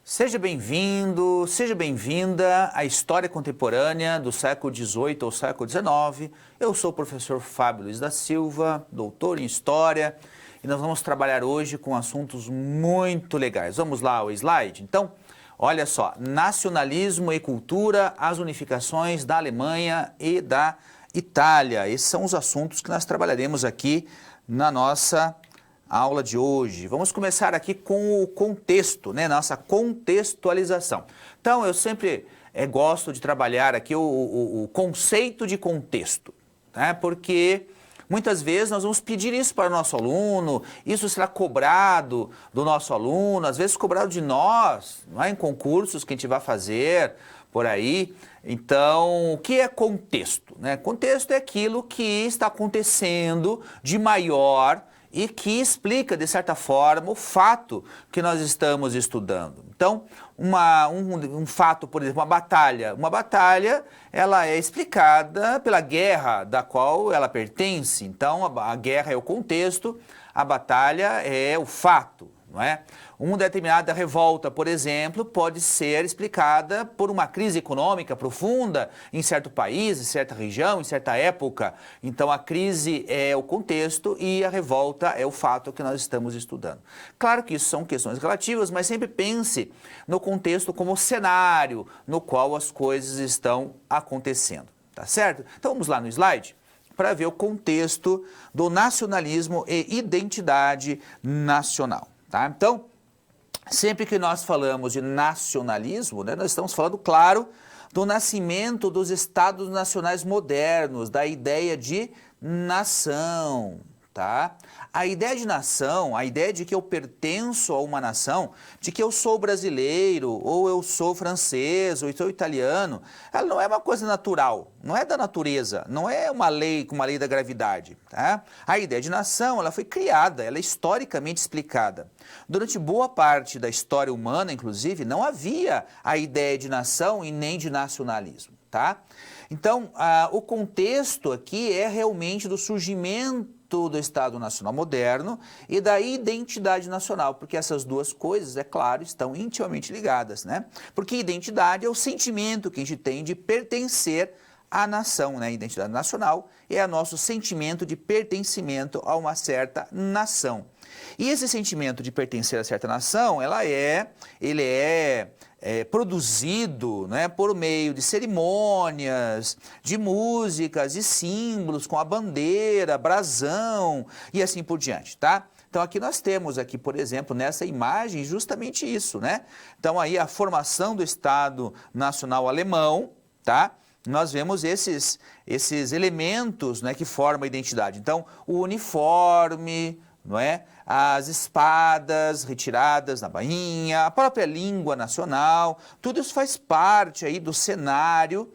Seja bem-vindo, seja bem-vinda à história contemporânea do século XVIII ao século XIX. Eu sou o professor Fábio Luiz da Silva, doutor em História, e nós vamos trabalhar hoje com assuntos muito legais. Vamos lá ao slide? Então, olha só, nacionalismo e cultura, as unificações da Alemanha e da Itália. Esses são os assuntos que nós trabalharemos aqui na nossa aula de hoje. Vamos começar aqui com o contexto, né? Nossa contextualização. Então, eu sempre gosto de trabalhar aqui o conceito de contexto, né? Porque muitas vezes nós vamos pedir isso para o nosso aluno, isso será cobrado do nosso aluno, às vezes cobrado de nós, não é? Em concursos que a gente vai fazer por aí. Então, o que é contexto, né? Contexto é aquilo que está acontecendo de maior e que explica, de certa forma, o fato que nós estamos estudando. Então, um fato, por exemplo, uma batalha, ela é explicada pela guerra da qual ela pertence. Então, a guerra é o contexto, a batalha é o fato, não é? Uma determinada revolta, por exemplo, pode ser explicada por uma crise econômica profunda em certo país, em certa região, em certa época. Então, a crise é o contexto e a revolta é o fato que nós estamos estudando. Claro que isso são questões relativas, mas sempre pense no contexto como cenário no qual as coisas estão acontecendo, tá certo? Então, vamos lá no slide para ver o contexto do nacionalismo e identidade nacional, tá? Então, sempre que nós falamos de nacionalismo, né, nós estamos falando, claro, do nascimento dos estados nacionais modernos, da ideia de nação, tá? A ideia de nação, a ideia de que eu pertenço a uma nação, de que eu sou brasileiro, ou eu sou francês, ou eu sou italiano, ela não é uma coisa natural, não é da natureza, não é uma lei como a lei da gravidade, tá? A ideia de nação, ela foi criada, ela é historicamente explicada. Durante boa parte da história humana, inclusive, não havia a ideia de nação e nem de nacionalismo, tá? Então, o contexto aqui é realmente do surgimento do Estado Nacional moderno e da identidade nacional, porque essas duas coisas, é claro, estão intimamente ligadas, né? Porque identidade é o sentimento que a gente tem de pertencer à nação, né? Identidade nacional é o nosso sentimento de pertencimento a uma certa nação. E esse sentimento de pertencer a certa nação, ele é produzido, né, por meio de cerimônias, de músicas e símbolos com a bandeira, brasão e assim por diante, tá? Então aqui nós temos aqui, por exemplo, nessa imagem justamente isso, né? Então aí a formação do Estado Nacional Alemão, tá? Nós vemos esses elementos, né, que formam a identidade. Então o uniforme, não é? As espadas retiradas na bainha, a própria língua nacional, tudo isso faz parte aí do cenário,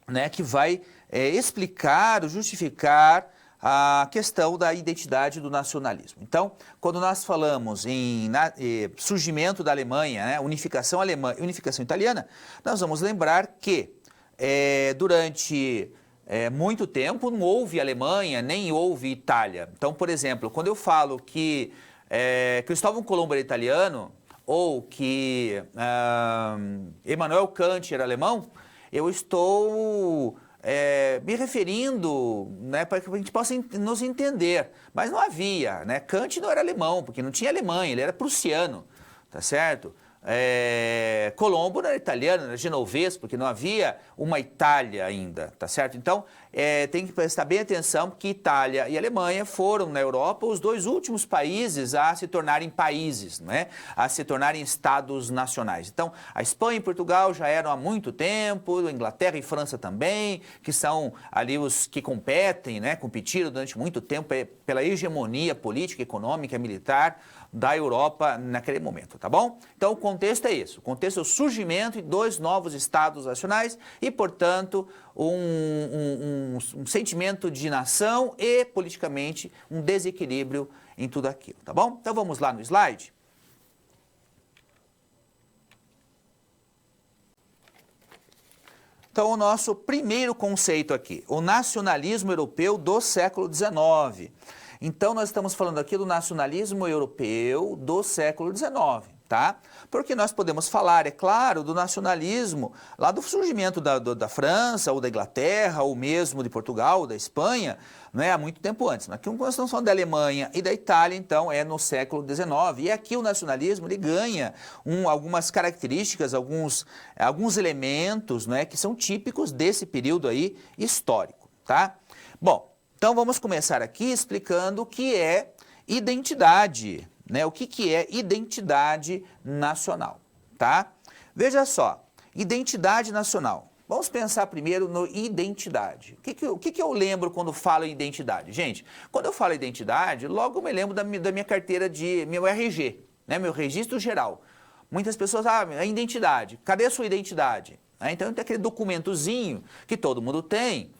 né, que vai explicar, justificar a questão da identidade do nacionalismo. Então, quando nós falamos em surgimento da Alemanha, né, unificação alemã e unificação italiana, nós vamos lembrar que durante muito tempo não houve Alemanha, nem houve Itália. Então, por exemplo, quando eu falo que Cristóvão Colombo era italiano ou que Immanuel Kant era alemão, eu estou me referindo, né, para que a gente possa nos entender. Mas não havia, né? Kant não era alemão, porque não tinha Alemanha, ele era prussiano, tá certo? Colombo não era italiano, era genovês, porque não havia uma Itália ainda, tá certo? Então, tem que prestar bem atenção, porque Itália e Alemanha foram, na Europa, os dois últimos países a se tornarem países, né? A se tornarem estados nacionais. Então, a Espanha e Portugal já eram há muito tempo, Inglaterra e França também, que são ali os que competem, né? Competiram durante muito tempo pela hegemonia política, econômica e militar da Europa naquele momento, tá bom? Então o contexto é isso, o contexto é o surgimento de dois novos estados nacionais e, portanto, um sentimento de nação e, politicamente, um desequilíbrio em tudo aquilo, tá bom? Então vamos lá no slide. Então o nosso primeiro conceito aqui, o nacionalismo europeu do século XIX. Então nós estamos falando aqui do nacionalismo europeu do século XIX, tá? Porque nós podemos falar, é claro, do nacionalismo, lá do surgimento da França, ou da Inglaterra, ou mesmo de Portugal, ou da Espanha, né, há muito tempo antes. Mas aqui quando estamos falando da Alemanha e da Itália, então, é no século XIX. E aqui o nacionalismo, ele ganha algumas características, alguns elementos, né, que são típicos desse período aí histórico, tá? Bom, então vamos começar aqui explicando o que é identidade, né? O que é identidade nacional, tá? Veja só, identidade nacional. Vamos pensar primeiro no identidade. O que eu lembro quando falo em identidade? Gente, quando eu falo identidade, logo eu me lembro da minha carteira de meu RG, né? Meu registro geral. Muitas pessoas, a identidade, cadê a sua identidade? Então tem aquele documentozinho que todo mundo tem,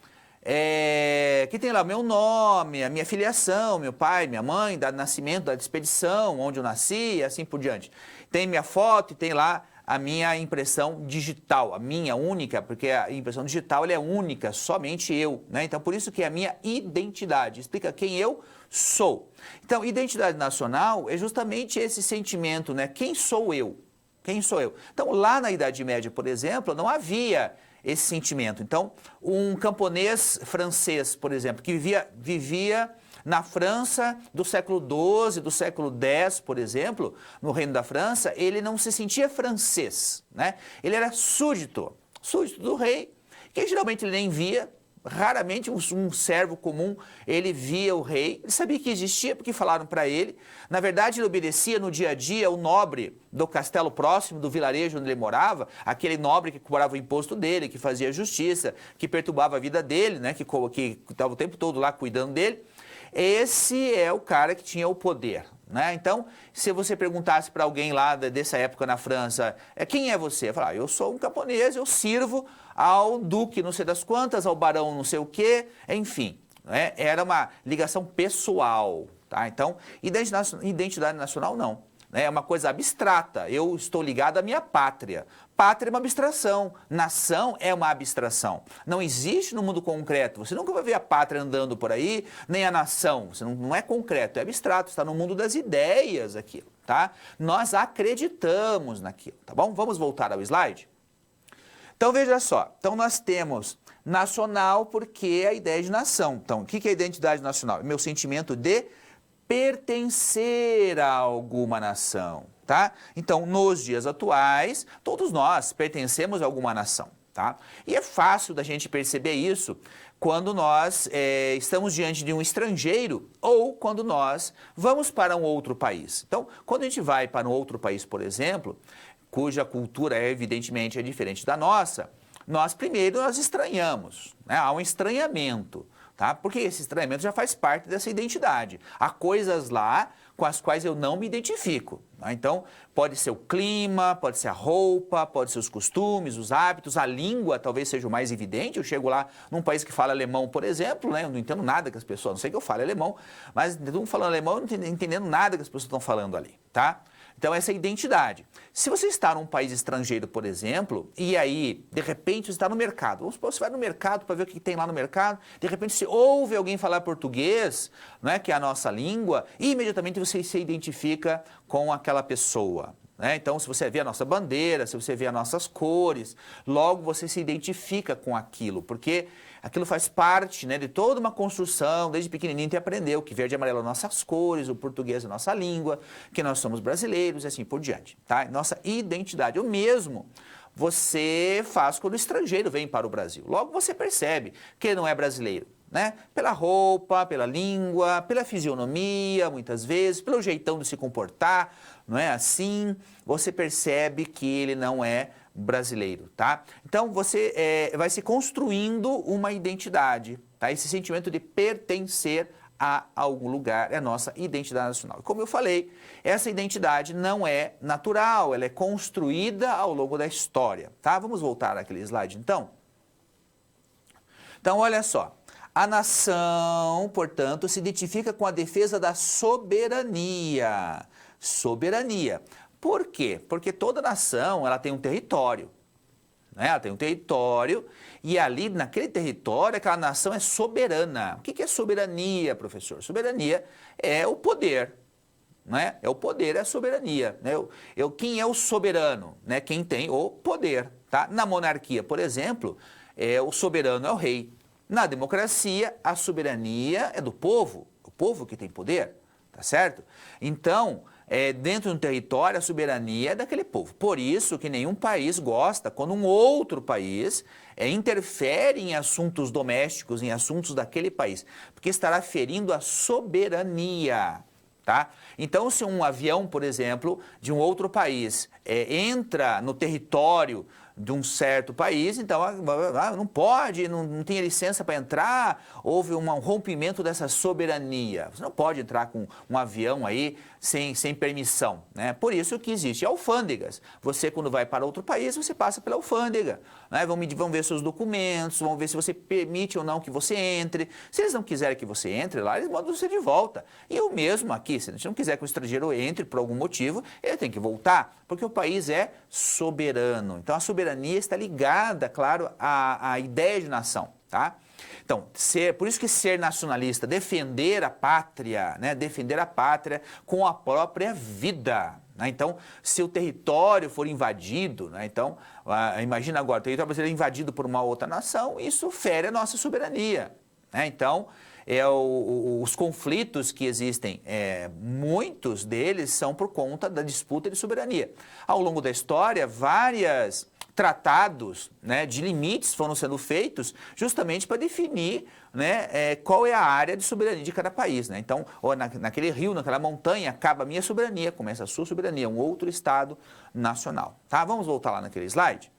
que tem lá meu nome, a minha filiação, meu pai, minha mãe, data de nascimento, data de expedição, onde eu nasci e assim por diante. Tem minha foto e tem lá a minha impressão digital, a minha única, porque a impressão digital ela é única, somente eu, né? Então por isso que é a minha identidade, explica quem eu sou. Então identidade nacional é justamente esse sentimento, né? Quem sou eu? Quem sou eu? Então lá na Idade Média, por exemplo, não havia esse sentimento. Então, um camponês francês, por exemplo, que vivia na França do século XII, do século X, por exemplo, no Reino da França, ele não se sentia francês, né? Ele era súdito do rei, que geralmente ele nem via. Raramente um servo comum, ele via o rei, ele sabia que existia porque falaram para ele. Na verdade, ele obedecia no dia a dia o nobre do castelo próximo, do vilarejo onde ele morava, aquele nobre que cobrava o imposto dele, que fazia justiça, que perturbava a vida dele, né, que estava o tempo todo lá cuidando dele. Esse é o cara que tinha o poder, né? Então, se você perguntasse para alguém lá dessa época na França, quem é você? Eu falava, eu sou um camponês, eu sirvo ao duque não sei das quantas, ao barão não sei o quê, enfim, né? Era uma ligação pessoal, tá? Então, identidade nacional não, né? É uma coisa abstrata, eu estou ligado à minha pátria. Pátria é uma abstração, nação é uma abstração. Não existe no mundo concreto, você nunca vai ver a pátria andando por aí, nem a nação, você não é concreto, é abstrato, está no mundo das ideias aquilo, tá? Nós acreditamos naquilo, tá bom? Vamos voltar ao slide? Então veja só, então nós temos nacional porque é a ideia de nação. Então o que é identidade nacional? É meu sentimento de pertencer a alguma nação, tá? Então nos dias atuais, todos nós pertencemos a alguma nação, tá? E é fácil da gente perceber isso quando nós estamos diante de um estrangeiro ou quando nós vamos para um outro país. Então quando a gente vai para um outro país, por exemplo, cuja cultura evidentemente é diferente da nossa, nós estranhamos, né? Há um estranhamento, tá? Porque esse estranhamento já faz parte dessa identidade. Há coisas lá com as quais eu não me identifico, tá? Então, pode ser o clima, pode ser a roupa, pode ser os costumes, os hábitos, a língua talvez seja o mais evidente. Eu chego lá num país que fala alemão, por exemplo, né? Eu não entendo nada que as pessoas, não sei que eu falo alemão, mas todo mundo falando alemão, eu não entendendo nada que as pessoas estão falando ali, tá? Então essa é a identidade. Se você está num país estrangeiro, por exemplo, e aí, de repente, você está no mercado. Vamos supor, você vai no mercado para ver o que tem lá no mercado, de repente você ouve alguém falar português, né, que é a nossa língua, e imediatamente você se identifica com aquela pessoa. Né? Então, se você vê a nossa bandeira, se você vê as nossas cores, logo você se identifica com aquilo, porque aquilo faz parte, né, de toda uma construção, desde pequenininho você aprendeu que verde e amarelo são nossas cores, o português é a nossa língua, que nós somos brasileiros e assim por diante. Tá? Nossa identidade. O mesmo você faz quando o estrangeiro vem para o Brasil. Logo você percebe que ele não é brasileiro. Né? Pela roupa, pela língua, pela fisionomia, muitas vezes, pelo jeitão de se comportar, não é assim? Você percebe que ele não é brasileiro, tá? Então você vai se construindo uma identidade, tá? Esse sentimento de pertencer a algum lugar é a nossa identidade nacional. E como eu falei, essa identidade não é natural, ela é construída ao longo da história, tá? Vamos voltar àquele slide então? Então olha só. A nação, portanto, se identifica com a defesa da soberania. Soberania. Por quê? Porque toda nação ela tem um território. Né? Ela tem um território e ali, naquele território, aquela nação é soberana. O que é soberania, professor? Soberania é o poder. né? É o poder, é a soberania. Né? Quem é o soberano? Né? Quem tem o poder. Tá? Na monarquia, por exemplo, o soberano é o rei. Na democracia, a soberania é do povo, o povo que tem poder, tá certo? Então, dentro de um território, a soberania é daquele povo. Por isso que nenhum país gosta quando um outro país interfere em assuntos domésticos, em assuntos daquele país, porque estará ferindo a soberania. Tá? Então, se um avião, por exemplo, de um outro país entra no território de um certo país, então não pode, não tem licença para entrar, houve um rompimento dessa soberania. Você não pode entrar com um avião aí sem permissão, né? Por isso que existe alfândegas. Você, quando vai para outro país, você passa pela alfândega, né? Vão ver seus documentos, vão ver se você permite ou não que você entre. Se eles não quiserem que você entre lá, eles mandam você de volta. E o mesmo aqui, se a gente não quiser que o estrangeiro entre por algum motivo, ele tem que voltar, porque o país é soberano. Então, a soberania está ligada, claro, à ideia de nação, tá? Então, por isso que ser nacionalista, defender a pátria, né? Defender a pátria com a própria vida. Né? Então, se o território for invadido, né? Então, imagina agora, o território brasileiro é invadido por uma outra nação, isso fere a nossa soberania. Né? Então, os conflitos que existem, muitos deles são por conta da disputa de soberania. Ao longo da história, vários tratados, né, de limites foram sendo feitos justamente para definir, né, qual é a área de soberania de cada país. Né? Então, naquele rio, naquela montanha, acaba a minha soberania, começa a sua soberania, um outro Estado nacional. Tá? Vamos voltar lá naquele slide?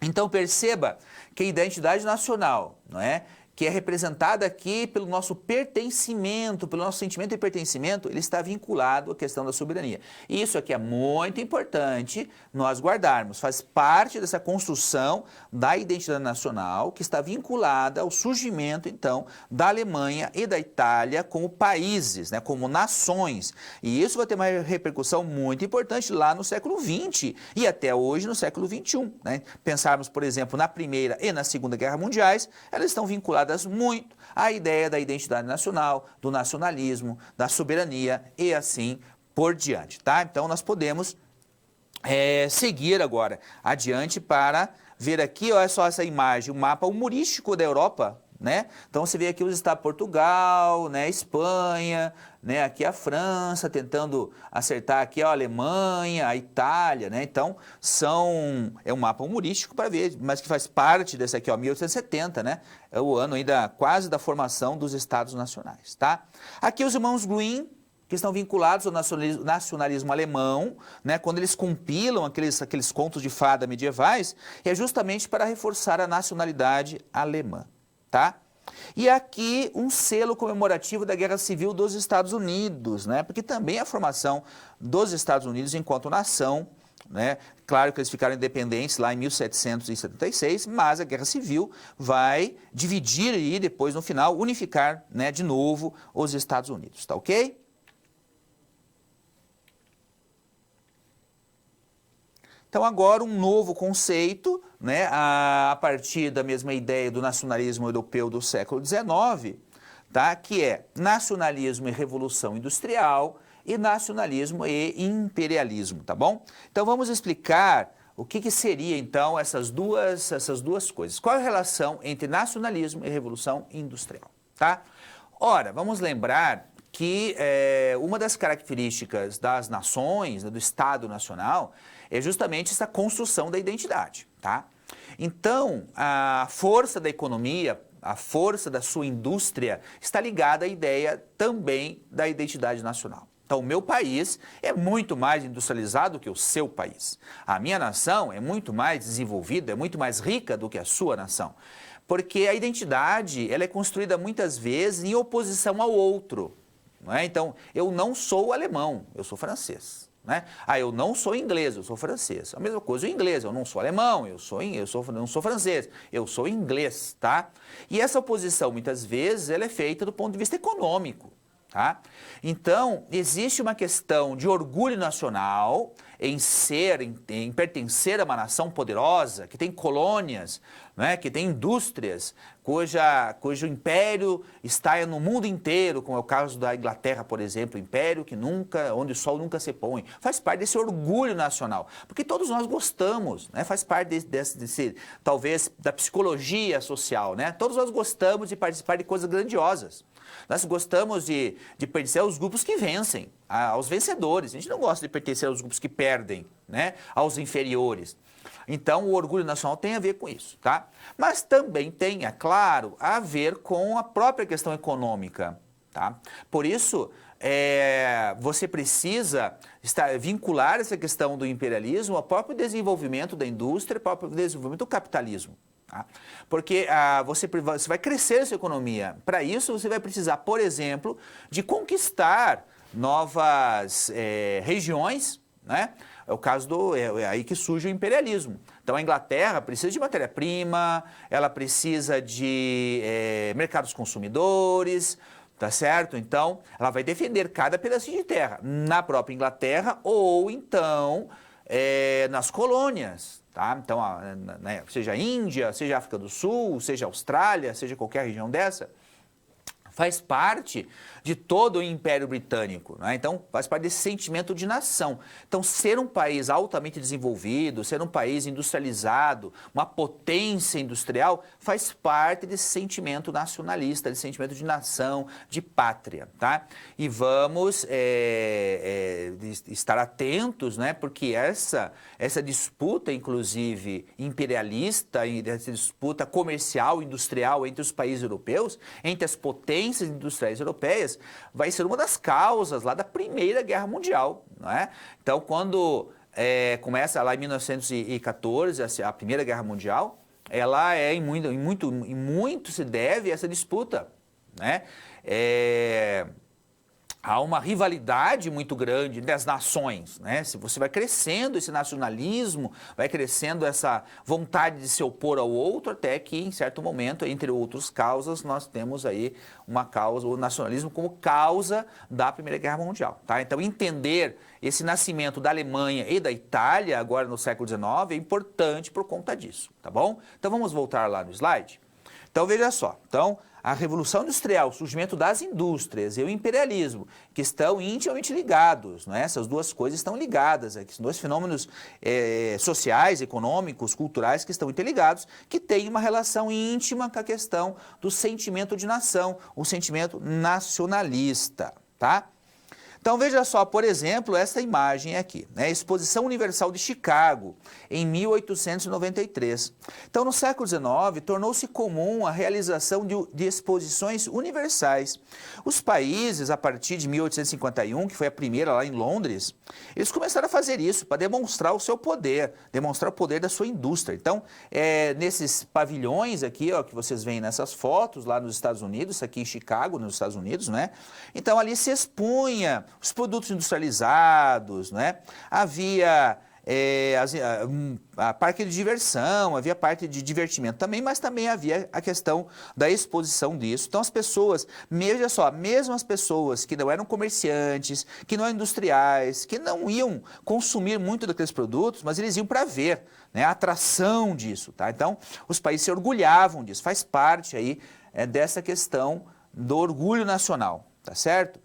Então, perceba que a identidade nacional, não é? Que é representada aqui pelo nosso pertencimento, pelo nosso sentimento de pertencimento, ele está vinculado à questão da soberania. E isso aqui é muito importante nós guardarmos, faz parte dessa construção da identidade nacional que está vinculada ao surgimento, então, da Alemanha e da Itália como países, né, como nações. E isso vai ter uma repercussão muito importante lá no século XX e até hoje no século XXI. Né? Pensarmos, por exemplo, na Primeira e na Segunda Guerra Mundiais, elas estão vinculadas muito à ideia da identidade nacional, do nacionalismo, da soberania e assim por diante, tá? Então nós podemos seguir agora adiante para ver aqui, olha só essa imagem, o mapa humorístico da Europa, né? Então você vê aqui os estados Portugal, né, Espanha, né, aqui a França tentando acertar aqui a Alemanha, a Itália, né? Então é um mapa humorístico para ver, mas que faz parte desse aqui, ó, 1870, né? É o ano ainda quase da formação dos estados nacionais, tá? Aqui os irmãos Grimm, que estão vinculados ao nacionalismo alemão, né, quando eles compilam aqueles contos de fada medievais, é justamente para reforçar a nacionalidade alemã. Tá? E aqui um selo comemorativo da Guerra Civil dos Estados Unidos, né? Porque também a formação dos Estados Unidos enquanto nação, né? Claro que eles ficaram independentes lá em 1776, mas a Guerra Civil vai dividir e depois no final unificar, né, de novo os Estados Unidos, tá ok? Então agora um novo conceito, né, a partir da mesma ideia do nacionalismo europeu do século XIX, tá, que é nacionalismo e revolução industrial e nacionalismo e imperialismo, tá bom? Então vamos explicar o que seria então essas duas coisas. Qual é a relação entre nacionalismo e revolução industrial, tá? Ora, vamos lembrar que uma das características das nações, do Estado Nacional, é justamente essa construção da identidade, tá? Então, a força da economia, a força da sua indústria está ligada à ideia também da identidade nacional. Então, o meu país é muito mais industrializado que o seu país. A minha nação é muito mais desenvolvida, é muito mais rica do que a sua nação. Porque a identidade, ela é construída muitas vezes em oposição ao outro. Não é? Então, eu não sou alemão, eu sou francês. Né? Eu não sou inglês, eu sou francês. A mesma coisa o inglês, eu não sou alemão, eu não sou francês, eu sou inglês, tá? E essa oposição, muitas vezes, ela é feita do ponto de vista econômico. Tá? Então, existe uma questão de orgulho nacional em pertencer a uma nação poderosa, que tem colônias, né, que tem indústrias, cujo império está no mundo inteiro, como é o caso da Inglaterra, por exemplo, império onde o sol nunca se põe. Faz parte desse orgulho nacional, porque todos nós gostamos, né, faz parte talvez, da psicologia social, né? Todos nós gostamos de participar de coisas grandiosas. Nós gostamos de pertencer aos grupos que vencem, aos vencedores. A gente não gosta de pertencer aos grupos que perdem, né? Aos inferiores. Então, o orgulho nacional tem a ver com isso, tá? Mas também tem, é claro, a ver com a própria questão econômica, tá? Por isso, você precisa vincular essa questão do imperialismo ao próprio desenvolvimento da indústria, ao próprio desenvolvimento do capitalismo. Tá? Porque você vai crescer essa economia. Para isso, você vai precisar, por exemplo, de conquistar novas regiões, né? É o caso aí que surge o imperialismo. Então, a Inglaterra precisa de matéria-prima, ela precisa de mercados consumidores, tá certo? Então, ela vai defender cada pedacinho de terra na própria Inglaterra ou, então, nas colônias. Tá? Então, seja a Índia, seja a África do Sul, seja a Austrália, seja qualquer região dessa, faz parte de todo o Império Britânico, né? Então, faz parte desse sentimento de nação. Então, ser um país altamente desenvolvido, ser um país industrializado, uma potência industrial, faz parte desse sentimento nacionalista, desse sentimento de nação, de pátria, tá? E vamos estar atentos, né? Porque essa disputa, inclusive, imperialista, essa disputa comercial, industrial entre os países europeus, entre as potências industriais europeias, vai ser uma das causas lá da Primeira Guerra Mundial, não é? Então, quando começa lá em 1914 a Primeira Guerra Mundial, ela em muito se deve a essa disputa, né? Há uma rivalidade muito grande das nações, né? Se você vai crescendo esse nacionalismo, vai crescendo essa vontade de se opor ao outro, até que, em certo momento, entre outras causas, nós temos aí uma causa, o nacionalismo como causa da Primeira Guerra Mundial, tá? Então, entender esse nascimento da Alemanha e da Itália, agora no século XIX, é importante por conta disso, tá bom? Então, vamos voltar lá no slide? Então, veja só. Então, a Revolução Industrial, o surgimento das indústrias e o imperialismo, que estão intimamente ligados, né? Essas duas coisas estão ligadas, são dois fenômenos sociais, econômicos, culturais que estão interligados, que têm uma relação íntima com a questão do sentimento de nação, o sentimento nacionalista, tá? Então, veja só, por exemplo, essa imagem aqui, né? Exposição Universal de Chicago, em 1893. Então, no século XIX, tornou-se comum a realização de exposições universais. Os países, a partir de 1851, que foi a primeira lá em Londres, eles começaram a fazer isso para demonstrar o seu poder, demonstrar o poder da sua indústria. Então, nesses pavilhões aqui, ó, que vocês veem nessas fotos, lá nos Estados Unidos, aqui em Chicago, nos Estados Unidos, né? Então, ali se expunha os produtos industrializados, né? Havia a parque de diversão, havia parte de divertimento também, mas também havia a questão da exposição disso. Então as pessoas, veja só, mesmo as pessoas que não eram comerciantes, que não eram industriais, que não iam consumir muito daqueles produtos, mas eles iam para ver, né, a atração disso, tá? Então os países se orgulhavam disso, faz parte aí dessa questão do orgulho nacional, tá certo?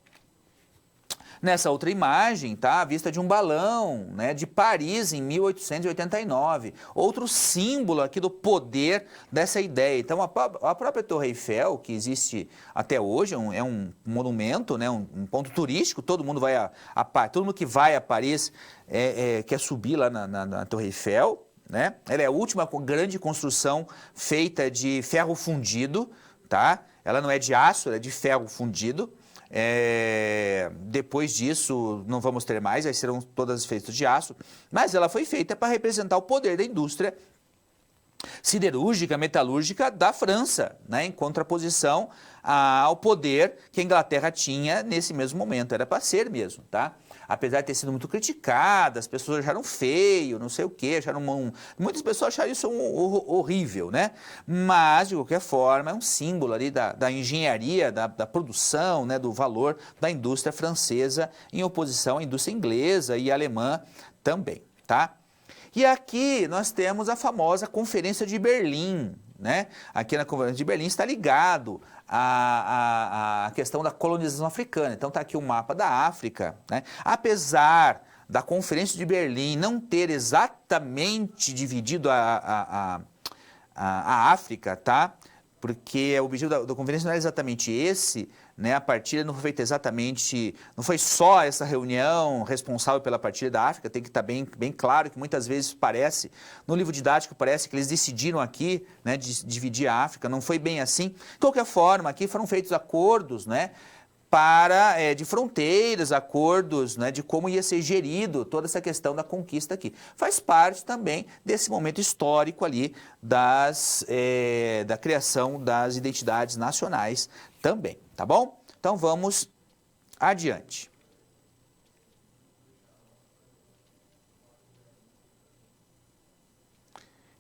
Nessa outra imagem, tá, a vista de um balão, né, de Paris em 1889, outro símbolo aqui do poder dessa ideia. Então, a própria Torre Eiffel, que existe até hoje, é um monumento, né, um ponto turístico, todo mundo todo mundo que vai a Paris quer subir lá na Torre Eiffel, né? Ela é a última grande construção feita de ferro fundido, tá? Ela não é de aço, ela é de ferro fundido. Depois disso não vamos ter mais, aí serão todas feitas de aço, mas ela foi feita para representar o poder da indústria siderúrgica, metalúrgica da França, né, em contraposição ao poder que a Inglaterra tinha nesse mesmo momento, era para ser mesmo, tá? apesar de ter sido muito criticada, as pessoas acharam feio, não sei o quê, muitas pessoas acharam isso horrível, né? Mas, de qualquer forma, é um símbolo ali da engenharia, da produção, né, do valor da indústria francesa em oposição à indústria inglesa e alemã também, tá? E aqui nós temos a famosa Conferência de Berlim, né? Aqui na Conferência de Berlim está ligado à questão da colonização africana. Então está aqui o mapa da África, né? Apesar da Conferência de Berlim não ter exatamente dividido a África, tá? Porque o objetivo da conferência não era exatamente esse, né? A partilha não foi feita exatamente, não foi só essa reunião responsável pela partilha da África, tem que estar bem claro que muitas vezes parece, no livro didático parece que eles decidiram aqui, né, de dividir a África, não foi bem assim. De qualquer forma, aqui foram feitos acordos, né, de fronteiras, acordos, né, de como ia ser gerido toda essa questão da conquista aqui. Faz parte também desse momento histórico ali da criação das identidades nacionais também, tá bom? Então vamos adiante.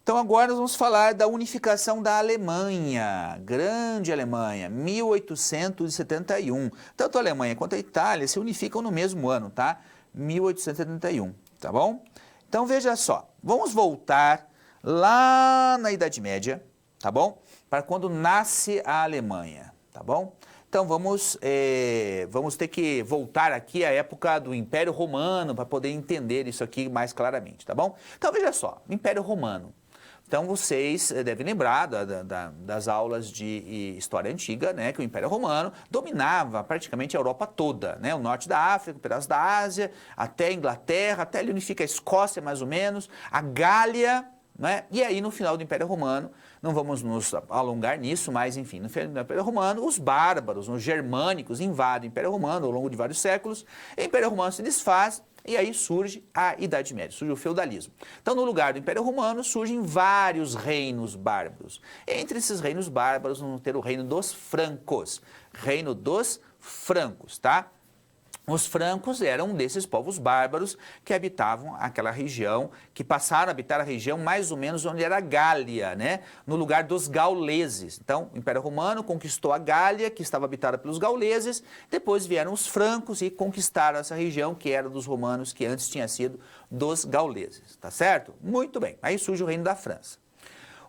Então agora nós vamos falar da unificação da Alemanha, grande Alemanha, 1871. Tanto a Alemanha quanto a Itália se unificam no mesmo ano, tá? 1871, tá bom? Então veja só, vamos voltar lá na Idade Média, tá bom? Para quando nasce a Alemanha, tá bom? Então vamos ter que voltar aqui à época do Império Romano para poder entender isso aqui mais claramente, tá bom? Então veja só, Império Romano. Então vocês devem lembrar das aulas de história antiga, né, que o Império Romano dominava praticamente a Europa toda, né, o norte da África, um pedaço da Ásia, até a Inglaterra, até ele unifica a Escócia mais ou menos, a Gália, né, e aí no final do Império Romano, não vamos nos alongar nisso, mas enfim, no final do Império Romano, os bárbaros, os germânicos invadem o Império Romano ao longo de vários séculos, o Império Romano se desfaz, e aí surge a Idade Média, surge o feudalismo. Então, no lugar do Império Romano, surgem vários reinos bárbaros. Entre esses reinos bárbaros, vamos ter o reino dos francos. Reino dos francos, tá? Os francos eram desses povos bárbaros que habitavam aquela região, que passaram a habitar a região mais ou menos onde era a Gália, né? No lugar dos gauleses. Então, o Império Romano conquistou a Gália, que estava habitada pelos gauleses, depois vieram os francos e conquistaram essa região que era dos romanos, que antes tinha sido dos gauleses, tá certo? Muito bem, aí surge o reino da França.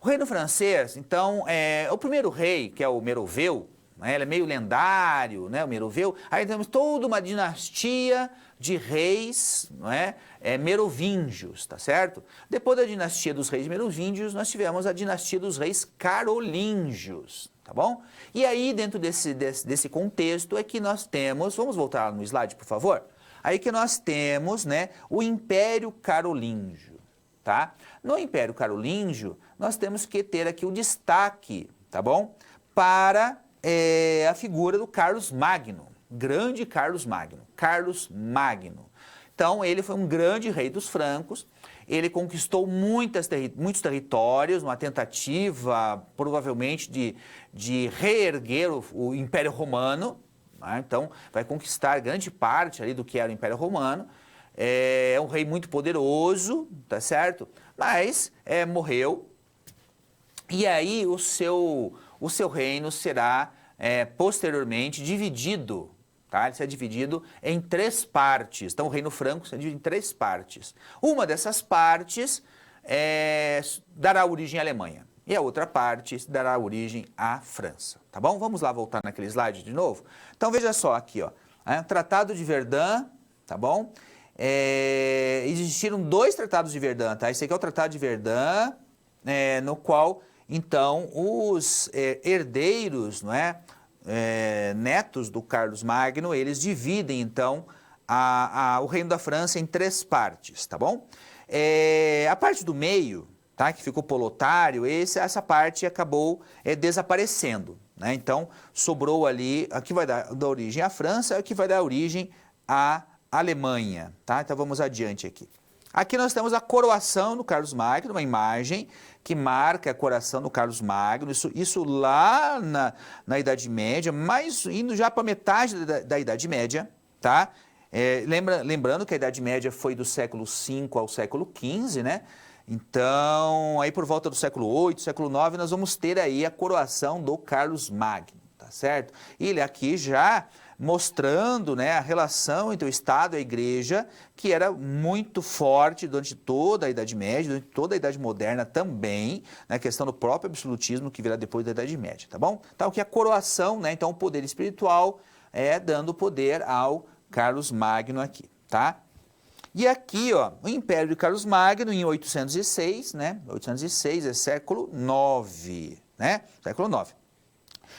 O reino francês, então, o primeiro rei, que é o Meroveu, ele é meio lendário, né, o Meroveu. Aí temos toda uma dinastia de reis, não é, merovingios, tá certo? Depois da dinastia dos reis merovingios, nós tivemos a dinastia dos reis carolíngios, tá bom? E aí, dentro desse contexto, é que nós temos, vamos voltar no slide, por favor? Aí que nós temos, né, o Império Carolíngio, tá? No Império Carolíngio, nós temos que ter aqui o destaque, tá bom? Para a figura do Carlos Magno, grande Carlos Magno, Carlos Magno. Então, ele foi um grande rei dos francos, ele conquistou muitos territórios, numa tentativa, provavelmente, de reerguer o Império Romano, né? Então, vai conquistar grande parte ali do que era o Império Romano, é um rei muito poderoso, tá certo? Mas morreu, e aí o seu reino será posteriormente dividido, tá? Ele será dividido em 3 partes. Então o reino franco será dividido em 3 partes. Uma dessas partes dará origem à Alemanha e a outra parte dará origem à França, tá bom? Vamos lá voltar naquele slide de novo? Então veja só aqui, ó, Tratado de Verdun, tá bom? Existiram 2 tratados de Verdun, tá? Esse aqui é o Tratado de Verdun, no qual então, os herdeiros, não é, netos do Carlos Magno, eles dividem, então, o reino da França em 3 partes, tá bom? A parte do meio, tá, que ficou polotário, essa parte acabou desaparecendo, né? Então, sobrou ali, aqui vai dar origem à França, aqui vai dar origem à Alemanha, tá? Então, vamos adiante aqui. Aqui nós temos a coroação do Carlos Magno, uma imagem que marca a coroação do Carlos Magno, isso lá na Idade Média, mas indo já para metade da Idade Média, tá? Lembrando que a Idade Média foi do século V ao século XV, né? Então, aí por volta do século VIII, século IX, nós vamos ter aí a coroação do Carlos Magno, tá certo? E ele aqui já mostrando, né, a relação entre o Estado e a Igreja, que era muito forte durante toda a Idade Média, durante toda a Idade Moderna também, na questão do próprio absolutismo que virá depois da Idade Média, tá bom? Então, que a coroação, né, então o poder espiritual dando poder ao Carlos Magno aqui, tá? E aqui, ó, o Império de Carlos Magno em 806, né? 806 é século IX, né? Século IX.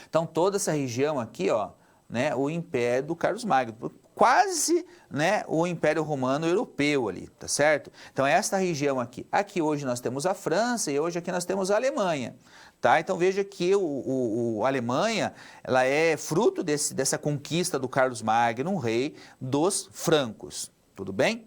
Então, toda essa região aqui, ó, né, o Império do Carlos Magno, quase, né, o Império Romano Europeu ali, tá certo? Então, esta região aqui. Aqui hoje nós temos a França e hoje aqui nós temos a Alemanha. Tá? Então veja que a Alemanha ela é fruto dessa conquista do Carlos Magno, um rei dos francos, tudo bem?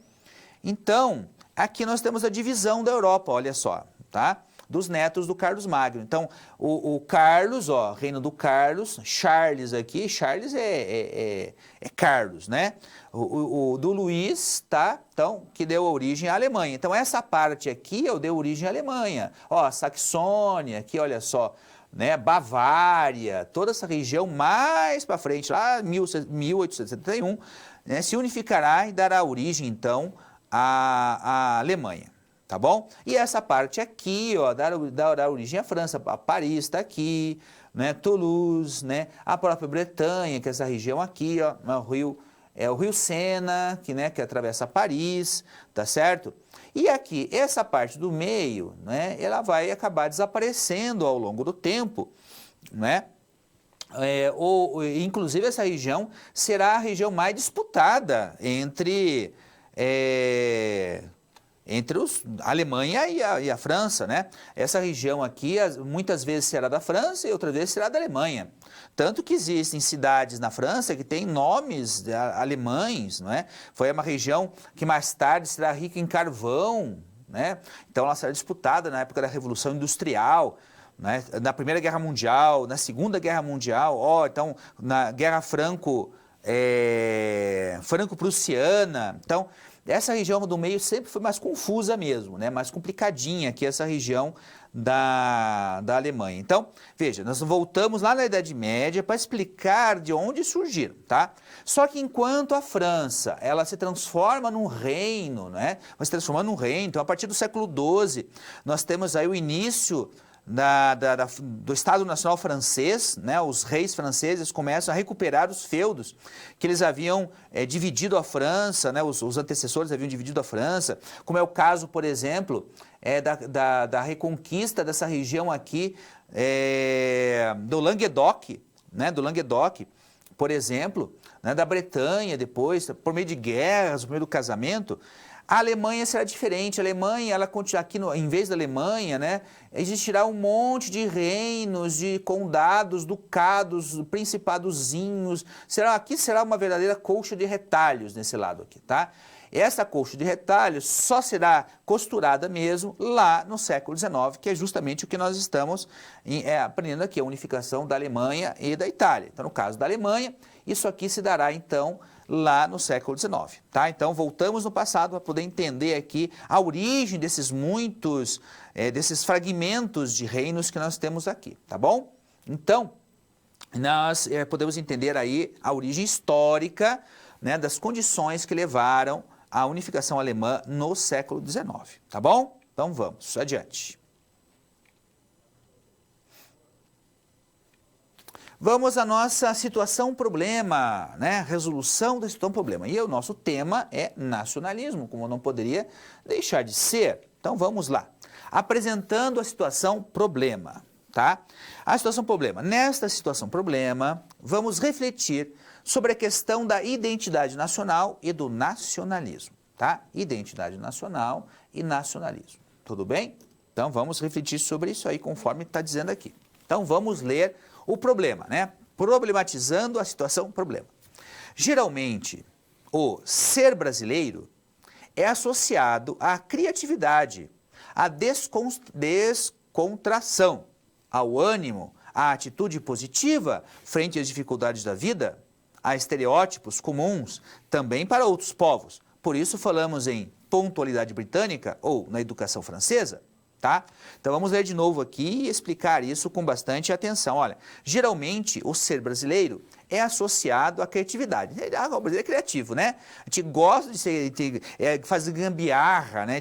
Então, aqui nós temos a divisão da Europa, olha só, tá? Dos netos do Carlos Magno. Então, o Carlos, ó, reino do Carlos, Charles aqui, Charles é Carlos, né? O do Luís, tá? Então, que deu origem à Alemanha. Então, essa parte aqui deu origem à Alemanha. Ó, Saxônia, aqui, olha só, né? Bavária, toda essa região mais para frente, lá 1871, né? Se unificará e dará origem, então, à Alemanha. Tá bom? E essa parte aqui, ó, dará origem à França, a Paris está aqui, né? Toulouse, né? A própria Bretanha, que é essa região aqui, ó, o rio Sena, que atravessa Paris, tá certo? E aqui, essa parte do meio, né? Ela vai acabar desaparecendo ao longo do tempo, né? Inclusive essa região será a região mais disputada entre a Alemanha e a França, né? Essa região aqui muitas vezes será da França e outras vezes será da Alemanha. Tanto que existem cidades na França que têm nomes alemães, não é? Foi uma região que mais tarde será rica em carvão, né? Então ela será disputada na época da Revolução Industrial, né? Na Primeira Guerra Mundial, na Segunda Guerra Mundial, então na Guerra Franco-Prussiana. Então, essa região do meio sempre foi mais confusa mesmo, né? Mais complicadinha que essa região da Alemanha. Então, veja, nós voltamos lá na Idade Média para explicar de onde surgiram, tá? Só que enquanto a França, ela se transforma num reino, né? Vai se transformando num reino, então a partir do século XII, nós temos aí o início do Estado Nacional francês, né? Os reis franceses começam a recuperar os feudos que eles haviam dividido a França, né? Os antecessores haviam dividido a França, como é o caso, por exemplo, da reconquista dessa região aqui do Languedoc, né? Do Languedoc, por exemplo, né? Da Bretanha depois, por meio de guerras, por meio do casamento. A Alemanha será diferente. A Alemanha, ela continua aqui, em vez da Alemanha, né, existirá um monte de reinos, de condados, ducados, principadozinhos. Aqui será uma verdadeira colcha de retalhos nesse lado aqui, tá? Essa colcha de retalhos só será costurada mesmo lá no século XIX, que é justamente o que nós estamos aprendendo aqui, a unificação da Alemanha e da Itália. Então, no caso da Alemanha, isso aqui se dará, então, lá no século XIX, tá? Então, voltamos no passado para poder entender aqui a origem desses desses fragmentos de reinos que nós temos aqui, tá bom? Então, nós podemos entender aí a origem histórica, né, das condições que levaram à unificação alemã no século XIX, tá bom? Então, vamos adiante. Vamos à nossa situação-problema, né? Resolução da situação-problema. E o nosso tema é nacionalismo, como não poderia deixar de ser. Então vamos lá. Apresentando a situação-problema, tá? A situação-problema. Nesta situação-problema, vamos refletir sobre a questão da identidade nacional e do nacionalismo, tá? Identidade nacional e nacionalismo. Tudo bem? Então vamos refletir sobre isso aí conforme está dizendo aqui. Então vamos ler o problema, né? Problematizando a situação problema. Geralmente, o ser brasileiro é associado à criatividade, à descontração, ao ânimo, à atitude positiva frente às dificuldades da vida, há estereótipos comuns também para outros povos. Por isso falamos em pontualidade britânica ou na educação francesa. Tá? Então vamos ler de novo aqui e explicar isso com bastante atenção. Olha, geralmente o ser brasileiro é associado à criatividade. O brasileiro é criativo, né? A gente gosta de fazer gambiarra, né?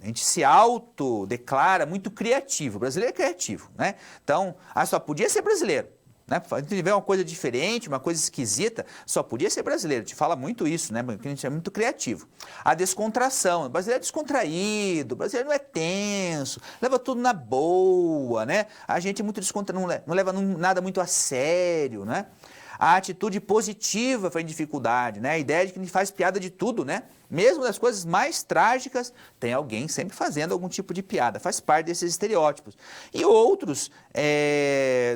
A gente se autodeclara muito criativo. O brasileiro é criativo, né? Então, só podia ser brasileiro. Né? Se tiver uma coisa diferente, uma coisa esquisita, só podia ser brasileiro. Te fala muito isso, né? Porque a gente é muito criativo. A descontração. O brasileiro é descontraído, o brasileiro não é tenso, leva tudo na boa, né? A gente é muito descontraído, não leva nada muito a sério, né? A atitude positiva frente à dificuldade, né? A ideia de que a gente faz piada de tudo, né? Mesmo das coisas mais trágicas, tem alguém sempre fazendo algum tipo de piada. Faz parte desses estereótipos. E outros,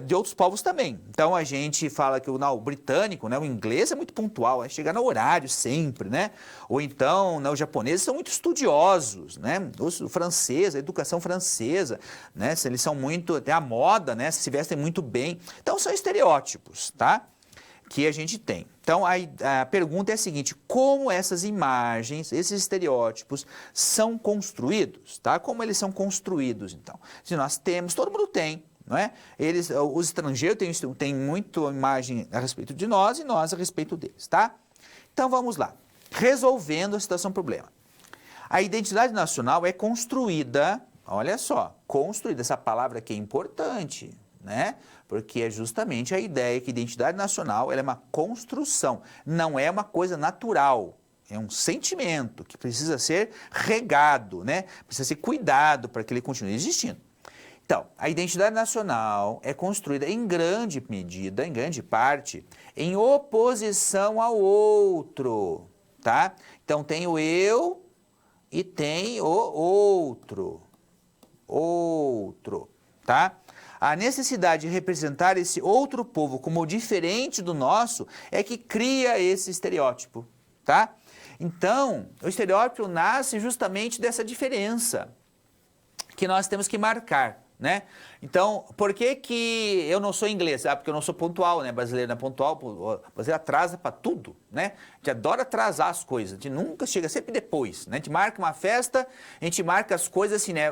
de outros povos também. Então a gente fala que o britânico, né? O inglês é muito pontual, é chegar no horário sempre, né? Ou então, os japoneses são muito estudiosos, né? O francês, a educação francesa, né? Eles são muito, até a moda, né? Se vestem muito bem. Então são estereótipos, tá? Que a gente tem. Então, a pergunta é a seguinte: como essas imagens, esses estereótipos são construídos, tá? Como eles são construídos, então? Se nós temos, todo mundo tem, não é? Os estrangeiros têm muita imagem a respeito de nós e nós a respeito deles, tá? Então, vamos lá. Resolvendo a situação problema. A identidade nacional é construída, olha só, construída, essa palavra aqui é importante, né? Porque é justamente a ideia que a identidade nacional ela é uma construção, não é uma coisa natural, é um sentimento que precisa ser regado, né? Precisa ser cuidado para que ele continue existindo. Então, a identidade nacional é construída em grande medida, em grande parte, em oposição ao outro, tá? Então tem o eu e tem o outro, tá? A necessidade de representar esse outro povo como diferente do nosso é que cria esse estereótipo, tá? Então, o estereótipo nasce justamente dessa diferença que nós temos que marcar, né? Então, por que que eu não sou inglês? Porque eu não sou pontual, né? Brasileiro não é pontual, o brasileiro atrasa para tudo, né? A gente adora atrasar as coisas, a gente nunca chega, sempre depois, né? A gente marca uma festa, a gente marca as coisas assim, né?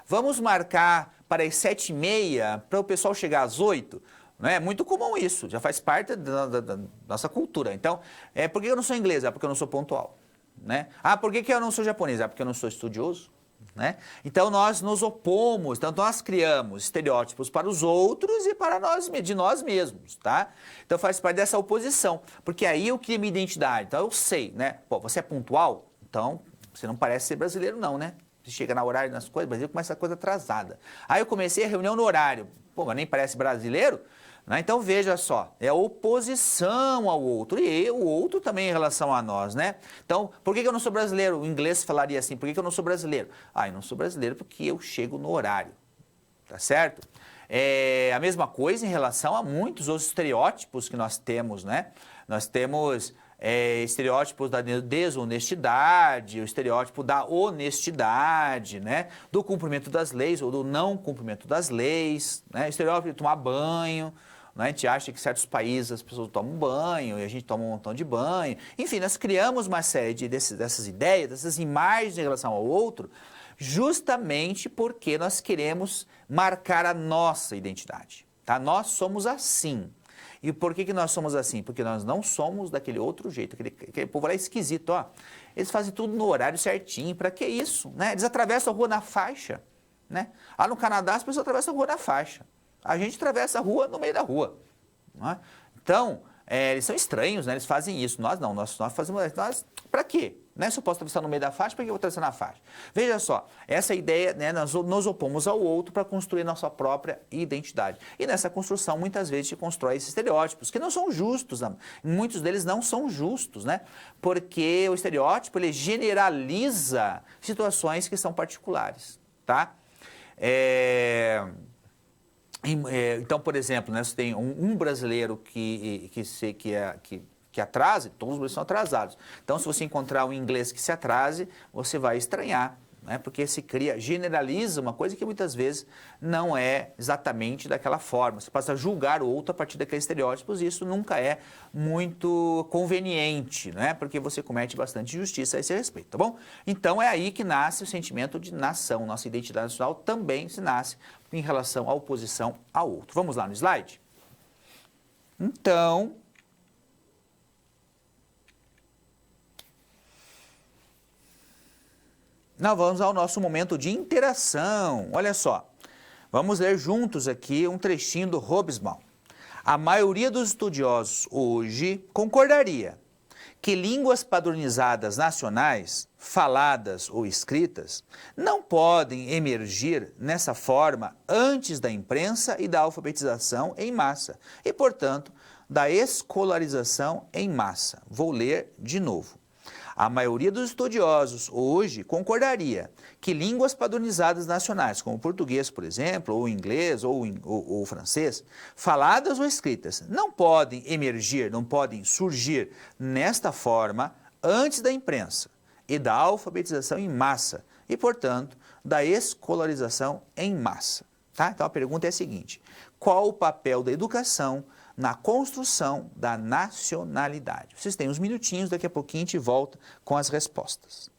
Vamos marcar para as 7h30 para o pessoal chegar às 8h. É muito comum isso, já faz parte da nossa cultura. Então, por que eu não sou inglês? Porque eu não sou pontual, né? Por que eu não sou japonês? Porque eu não sou estudioso. Né? Então nós nos opomos, então nós criamos estereótipos para os outros e para de nós mesmos, tá? Então faz parte dessa oposição, porque aí eu crio minha identidade, então eu sei, né? Pô, você é pontual? Então você não parece ser brasileiro não, né? Você chega no horário nas coisas, o Brasil começa a coisa atrasada. Aí eu comecei a reunião no horário, pô, mas nem parece brasileiro? Né? Então veja só, é a oposição ao outro e o outro também em relação a nós, né? Então, por que eu não sou brasileiro? O inglês falaria assim, por que eu não sou brasileiro? Eu não sou brasileiro porque eu chego no horário, tá certo? A mesma coisa em relação a muitos outros estereótipos que nós temos, né? Nós temos estereótipos da desonestidade, o estereótipo da honestidade, né? Do cumprimento das leis ou do não cumprimento das leis, né? Estereótipo de tomar banho. A gente acha que em certos países as pessoas tomam banho e a gente toma um montão de banho. Enfim, nós criamos uma série dessas ideias, dessas imagens em relação ao outro, justamente porque nós queremos marcar a nossa identidade. Tá? Nós somos assim. E por que nós somos assim? Porque nós não somos daquele outro jeito. Aquele povo lá é esquisito, ó. Eles fazem tudo no horário certinho. Para que isso? Né? Eles atravessam a rua na faixa. Né? Lá no Canadá as pessoas atravessam a rua na faixa. A gente atravessa a rua no meio da rua. Não é? Então, eles são estranhos, né? Eles fazem isso. Nós não, nós fazemos... Para quê? Né? Se eu posso atravessar no meio da faixa, para que eu vou atravessar na faixa? Veja só, essa ideia, né, nós nos opomos ao outro para construir nossa própria identidade. E nessa construção, muitas vezes, se constrói esses estereótipos, que não são justos. Né? Muitos deles não são justos, né? Porque o estereótipo, ele generaliza situações que são particulares, tá? Então, por exemplo, né, você tem um brasileiro que atrase, todos os brasileiros são atrasados. Então, se você encontrar um inglês que se atrase, você vai estranhar, né? Porque se cria, generaliza uma coisa que muitas vezes não é exatamente daquela forma. Você passa a julgar o outro a partir daqueles estereótipos e isso nunca é muito conveniente, né? Porque você comete bastante injustiça a esse respeito, tá bom? Então é aí que nasce o sentimento de nação. Nossa identidade nacional também se nasce em relação à oposição ao outro. Vamos lá no slide? Então, nós vamos ao nosso momento de interação. Olha só, vamos ler juntos aqui um trechinho do Hobsbawm. A maioria dos estudiosos hoje concordaria que línguas padronizadas nacionais, faladas ou escritas, não podem emergir nessa forma antes da imprensa e da alfabetização em massa e, portanto, da escolarização em massa. Vou ler de novo. A maioria dos estudiosos hoje concordaria que línguas padronizadas nacionais, como o português, por exemplo, ou o inglês, ou o francês, faladas ou escritas, não podem emergir, não podem surgir nesta forma antes da imprensa e da alfabetização em massa e, portanto, da escolarização em massa. Tá? Então a pergunta é a seguinte: qual o papel da educação na construção da nacionalidade? Vocês têm uns minutinhos, daqui a pouquinho a gente volta com as respostas.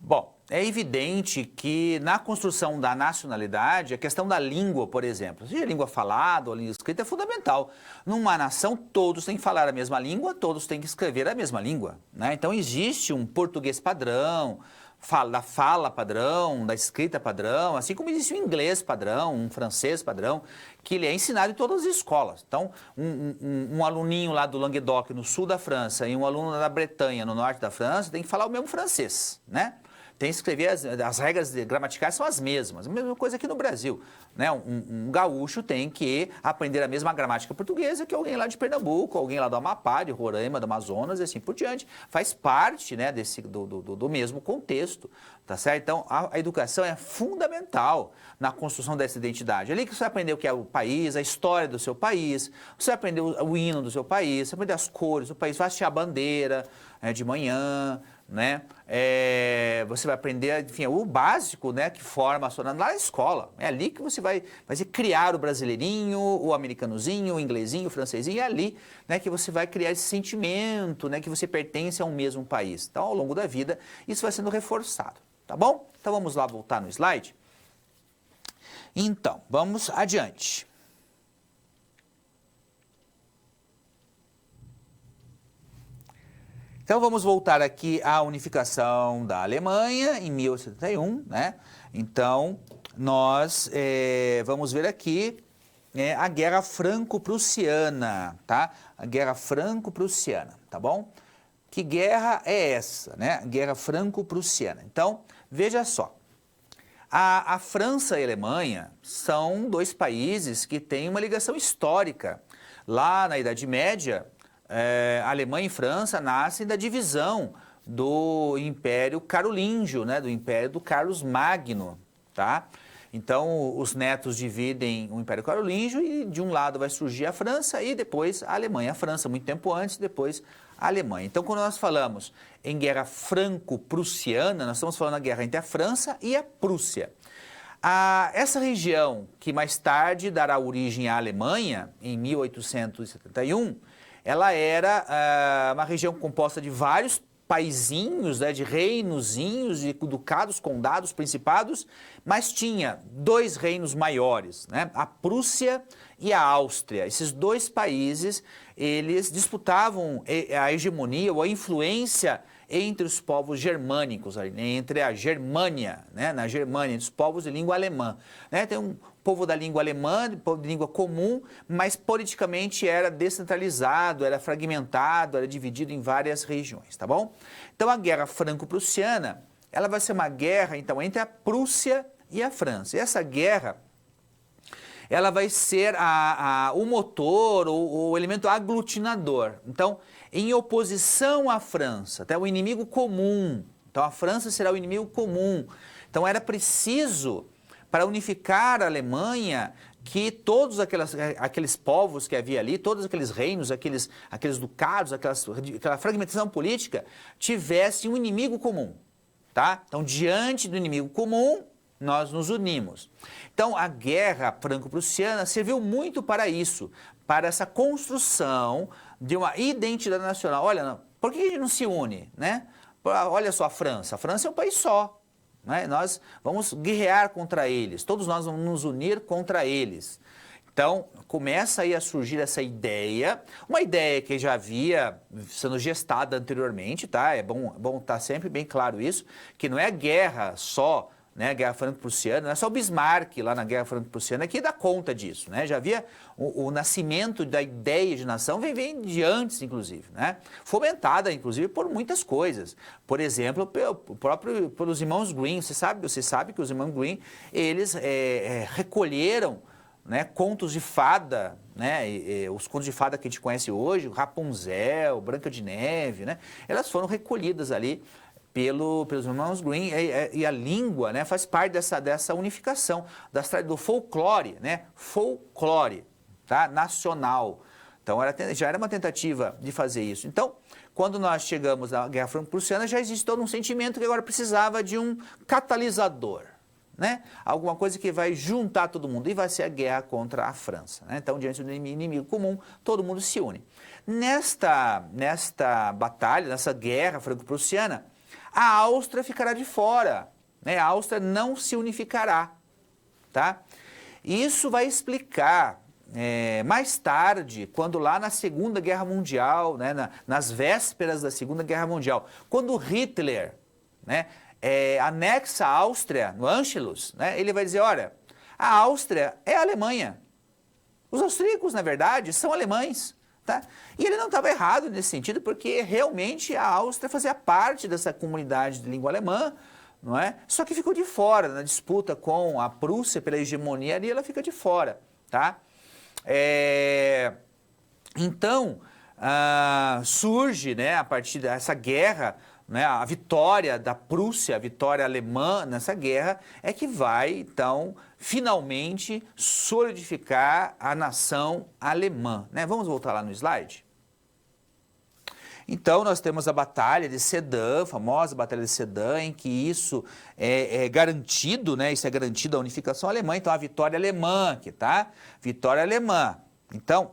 Bom, é evidente que na construção da nacionalidade, a questão da língua, por exemplo, seja língua falada ou língua escrita, é fundamental. Numa nação, todos têm que falar a mesma língua, todos têm que escrever a mesma língua, né? Então existe um português padrão, da fala padrão, da escrita padrão, assim como existe um inglês padrão, um francês padrão, que ele é ensinado em todas as escolas. Então, um aluninho lá do Languedoc, no sul da França, e um aluno da Bretanha, no norte da França, tem que falar o mesmo francês, né? Tem que escrever, as regras gramaticais são as mesmas, a mesma coisa aqui no Brasil, né? Um gaúcho tem que aprender a mesma gramática portuguesa que alguém lá de Pernambuco, alguém lá do Amapá, de Roraima, do Amazonas e assim por diante. Faz parte, né, do mesmo contexto, tá certo? Então, a educação é fundamental na construção dessa identidade. Ali que você vai aprender o que é o país, a história do seu país, você vai aprender o hino do seu país, você vai aprender as cores do país, vai assistir a bandeira de manhã, né? Você vai aprender, enfim, o básico, né, que forma a sua lá na escola. É ali que você vai criar o brasileirinho, o americanozinho, o inglesinho, o francesinho, é ali, né, que você vai criar esse sentimento, né, que você pertence a um mesmo país. Então, ao longo da vida, isso vai sendo reforçado, tá bom? Então, vamos lá voltar no slide. Então, vamos adiante. Então, vamos voltar aqui à unificação da Alemanha em 1871, né? Então, nós vamos ver aqui a Guerra Franco-Prussiana, tá? A Guerra Franco-Prussiana, tá bom? Que guerra é essa, né? A Guerra Franco-Prussiana. Então, veja só. A França e a Alemanha são dois países que têm uma ligação histórica. Lá na Idade Média, a Alemanha e França nascem da divisão do Império Carolíngio, né, do Império do Carlos Magno, tá? Então, os netos dividem o Império Carolíngio e de um lado vai surgir a França e depois a Alemanha. A França muito tempo antes, depois a Alemanha. Então, quando nós falamos em guerra franco-prussiana, nós estamos falando da guerra entre a França e a Prússia. Essa região, que mais tarde dará origem à Alemanha, em 1871, ela era uma região composta de vários paizinhos, né, de reinozinhos, de ducados, condados, principados, mas tinha dois reinos maiores, né, a Prússia e a Áustria. Esses dois países, eles disputavam a hegemonia ou a influência entre os povos germânicos, entre a Germânia, né, na Germânia, entre os povos de língua alemã, né, tem um povo da língua alemã, povo de língua comum, mas politicamente era descentralizado, era fragmentado, era dividido em várias regiões, tá bom? Então a guerra franco-prussiana, ela vai ser uma guerra, então, entre a Prússia e a França. E essa guerra, ela vai ser o motor, o elemento aglutinador. Então, em oposição à França, até o inimigo comum. Então a França será o inimigo comum. Então era preciso, para unificar a Alemanha, que todos aqueles povos que havia ali, todos aqueles reinos, aqueles ducados, aquela fragmentação política, tivessem um inimigo comum, tá? Então, diante do inimigo comum, nós nos unimos. Então, a guerra franco-prussiana serviu muito para isso, para essa construção de uma identidade nacional. Olha, por que a gente não se une, né? Olha só a França é um país só. Né? Nós vamos guerrear contra eles, todos nós vamos nos unir contra eles. Então, começa aí a surgir essa ideia, uma ideia que já havia sendo gestada anteriormente, tá? É bom estar sempre bem claro isso, que não é guerra só, né, a Guerra Franco-Prussiana, não é só o Bismarck lá na Guerra Franco-Prussiana que dá conta disso, né? Já havia o nascimento da ideia de nação, vem de antes, inclusive, né? Fomentada, inclusive, por muitas coisas. Por exemplo, pelos irmãos Grimm. Você sabe que os irmãos Grimm, eles recolheram, né, contos de fada, né, os contos de fada que a gente conhece hoje, Rapunzel, Branca de Neve, né? Elas foram recolhidas ali pelos irmãos Grimm, e a língua, né, faz parte dessa unificação, do folclore, né, folclore, tá, nacional. Então, já era uma tentativa de fazer isso. Então, quando nós chegamos à Guerra Franco-Prussiana, já existe todo um sentimento que agora precisava de um catalisador, né, alguma coisa que vai juntar todo mundo, e vai ser a guerra contra a França, né? Então, diante do inimigo comum, todo mundo se une. Nesta batalha, nessa guerra franco-prussiana, a Áustria ficará de fora, né? A Áustria não se unificará, tá? Isso vai explicar mais tarde, quando lá na Segunda Guerra Mundial, né, nas vésperas da Segunda Guerra Mundial, quando Hitler, né, anexa a Áustria, no Anschluss, né, ele vai dizer, olha, a Áustria é a Alemanha. Os austríacos, na verdade, são alemães. Tá? E ele não estava errado nesse sentido, porque realmente a Áustria fazia parte dessa comunidade de língua alemã, não é? Só que ficou de fora, na disputa com a Prússia pela hegemonia ali, ela fica de fora. Tá? Então, surge, né, a partir dessa guerra, né, a vitória da Prússia, a vitória alemã nessa guerra, é que vai, então, finalmente solidificar a nação alemã. Né? Vamos voltar lá no slide? Então, nós temos a Batalha de Sedan, a famosa Batalha de Sedan, em que isso é garantido, né? Isso é garantido a unificação alemã. Então, a vitória alemã aqui, tá? Vitória alemã. Então,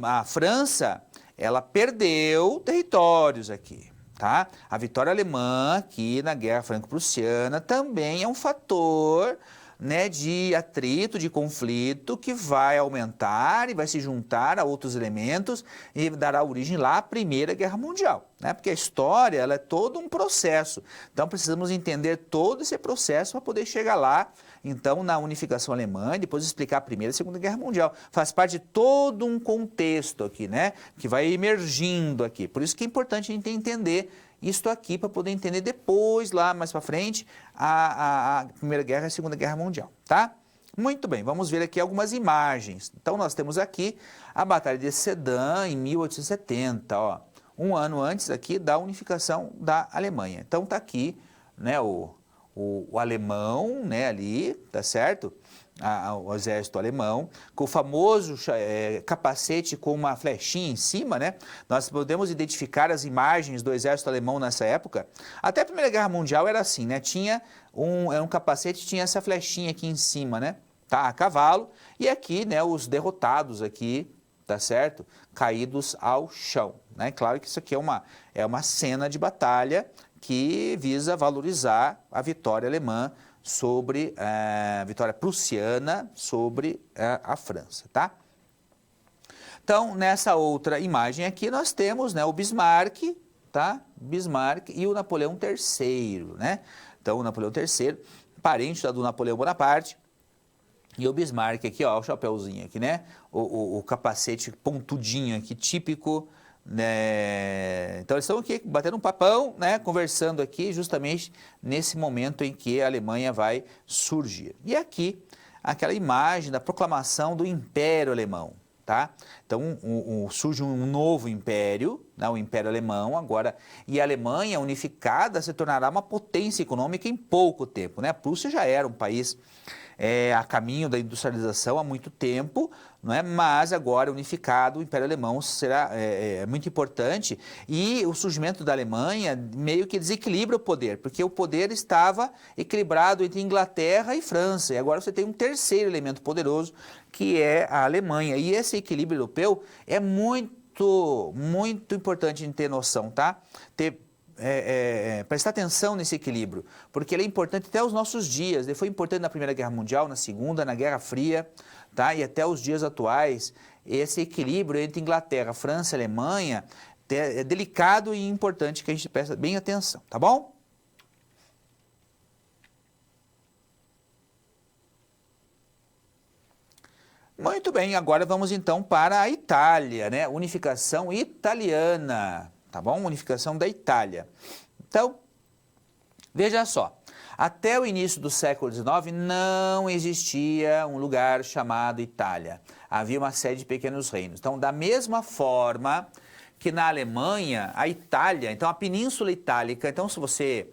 a França, ela perdeu territórios aqui. Tá? A vitória alemã aqui na Guerra Franco-Prussiana também é um fator, né, de atrito, de conflito que vai aumentar e vai se juntar a outros elementos e dará origem lá à Primeira Guerra Mundial. Né? Porque a história ela é todo um processo, então precisamos entender todo esse processo para poder chegar lá, então, na unificação alemã e depois explicar a Primeira e a Segunda Guerra Mundial. Faz parte de todo um contexto aqui, né, que vai emergindo aqui. Por isso que é importante a gente entender isto aqui para poder entender depois, lá mais para frente, a Primeira Guerra e a Segunda Guerra Mundial, tá? Muito bem, vamos ver aqui algumas imagens. Então, nós temos aqui a Batalha de Sedan em 1870, ó, um ano antes aqui da unificação da Alemanha. Então, tá aqui, né, o alemão, né, ali, tá certo? O exército alemão, com o famoso capacete com uma flechinha em cima, né? Nós podemos identificar as imagens do exército alemão nessa época. Até a Primeira Guerra Mundial era assim, né? Era um capacete, tinha essa flechinha aqui em cima, né? Tá, a cavalo, e aqui, né, os derrotados aqui, tá certo? Caídos ao chão, né? Claro que isso aqui é uma cena de batalha que visa valorizar a vitória alemã sobre a vitória prussiana sobre a França, tá? Então, nessa outra imagem aqui, nós temos, né, o Bismarck, tá? Bismarck e o Napoleão III, né? Então, o Napoleão III, parente do Napoleão Bonaparte, e o Bismarck aqui, ó, o chapéuzinho aqui, né? O capacete pontudinho aqui, típico, né? Então eles estão aqui batendo um papão, né? Conversando aqui justamente nesse momento em que a Alemanha vai surgir. E aqui, aquela imagem da proclamação do Império Alemão, tá? Então surge um novo império, né? O Império Alemão agora, e a Alemanha unificada se tornará uma potência econômica em pouco tempo, né? A Prússia já era um país a caminho da industrialização há muito tempo, não é? Mas agora unificado, o Império Alemão será muito importante, e o surgimento da Alemanha meio que desequilibra o poder, porque o poder estava equilibrado entre Inglaterra e França, e agora você tem um terceiro elemento poderoso, que é a Alemanha, e esse equilíbrio europeu é muito importante a gente ter noção, tá? Prestar atenção nesse equilíbrio, porque ele é importante até os nossos dias. Ele foi importante na Primeira Guerra Mundial, na Segunda, na Guerra Fria, tá? E até os dias atuais, esse equilíbrio entre Inglaterra, França e Alemanha é delicado e importante que a gente preste bem atenção, tá bom? Muito bem, agora vamos então para a Itália, né? Unificação italiana. Tá bom? Unificação da Itália. Então, veja só, até o início do século XIX não existia um lugar chamado Itália. Havia uma série de pequenos reinos. Então, da mesma forma que na Alemanha, a Itália, então a Península Itálica, então se você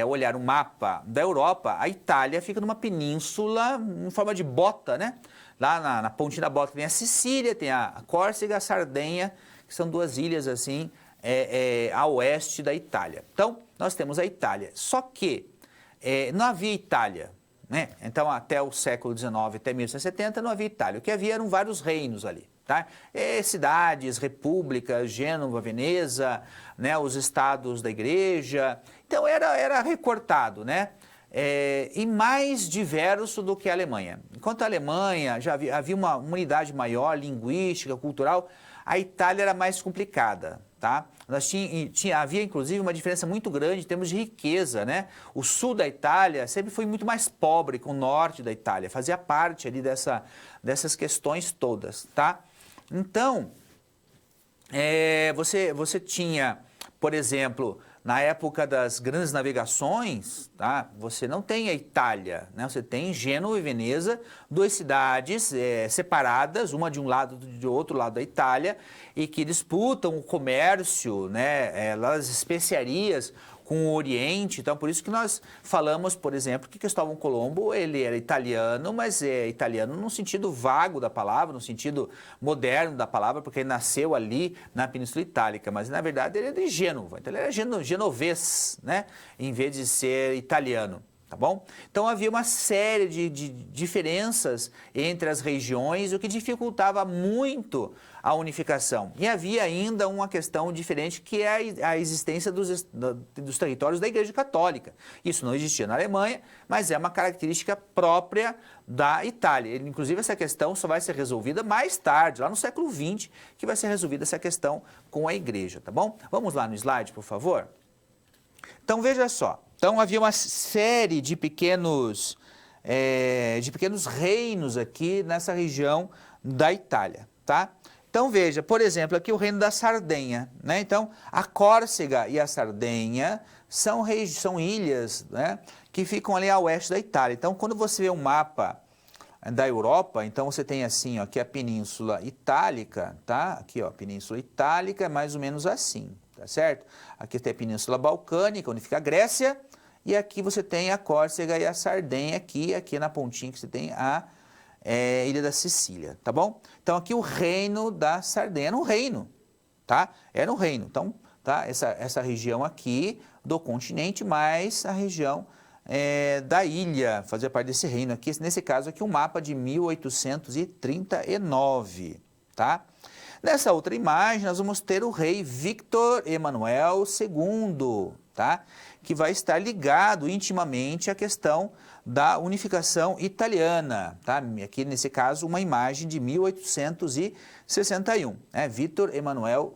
olhar um mapa da Europa, a Itália fica numa península em forma de bota, né? Lá na pontinha da bota tem a Sicília, tem a Córcega, a Sardenha, que são duas ilhas assim, a oeste da Itália. Então, nós temos a Itália. Só que não havia Itália, né? Então, até o século XIX, até 1870, não havia Itália. O que havia eram vários reinos ali, tá? Cidades, repúblicas, Gênova, Veneza, né? Os estados da igreja. Então, era recortado, né? E mais diverso do que a Alemanha. Enquanto a Alemanha já havia uma unidade maior, linguística, cultural, a Itália era mais complicada, tá? Havia, inclusive, uma diferença muito grande em termos de riqueza, né? O sul da Itália sempre foi muito mais pobre que o norte da Itália, fazia parte ali dessas questões todas, tá? Então, você tinha, por exemplo, na época das grandes navegações, tá? Você não tem a Itália, né? Você tem Gênova e Veneza, duas cidades separadas, uma de um lado e do outro lado da Itália, e que disputam o comércio, né? As especiarias com o Oriente. Então, por isso que nós falamos, por exemplo, que Cristóvão Colombo, ele era italiano, mas é italiano no sentido vago da palavra, no sentido moderno da palavra, porque ele nasceu ali na Península Itálica, mas na verdade ele é de Gênova, então ele era genovês, né, em vez de ser italiano. Tá bom? Então havia uma série de diferenças entre as regiões, o que dificultava muito a unificação. E havia ainda uma questão diferente, que é a existência dos territórios da Igreja Católica. Isso não existia na Alemanha, mas é uma característica própria da Itália. Inclusive essa questão só vai ser resolvida mais tarde, lá no século XX, que vai ser resolvida essa questão com a Igreja, tá bom? Vamos lá no slide, por favor? Então veja só. Então havia uma série de pequenos reinos aqui nessa região da Itália, tá? Então veja, por exemplo, aqui o reino da Sardenha, né? Então a Córcega e a Sardenha são ilhas, né, que ficam ali a oeste da Itália. Então quando você vê um mapa da Europa, então você tem assim, ó, aqui a Península Itálica, tá? Aqui, ó, a Península Itálica é mais ou menos assim, tá certo? Aqui tem a Península Balcânica, onde fica a Grécia, e aqui você tem a Córcega e a Sardenha, aqui na pontinha que você tem a Ilha da Sicília, tá bom? Então aqui o reino da Sardenha, era um reino, tá? Era um reino, então, tá? Essa região aqui do continente, mais a região da ilha, fazia parte desse reino aqui, nesse caso aqui um mapa de 1839, tá? Nessa outra imagem nós vamos ter o rei Victor Emanuel II, tá? Que vai estar ligado intimamente à questão da unificação italiana, tá? Aqui nesse caso uma imagem de 1861, né? Victor Emanuel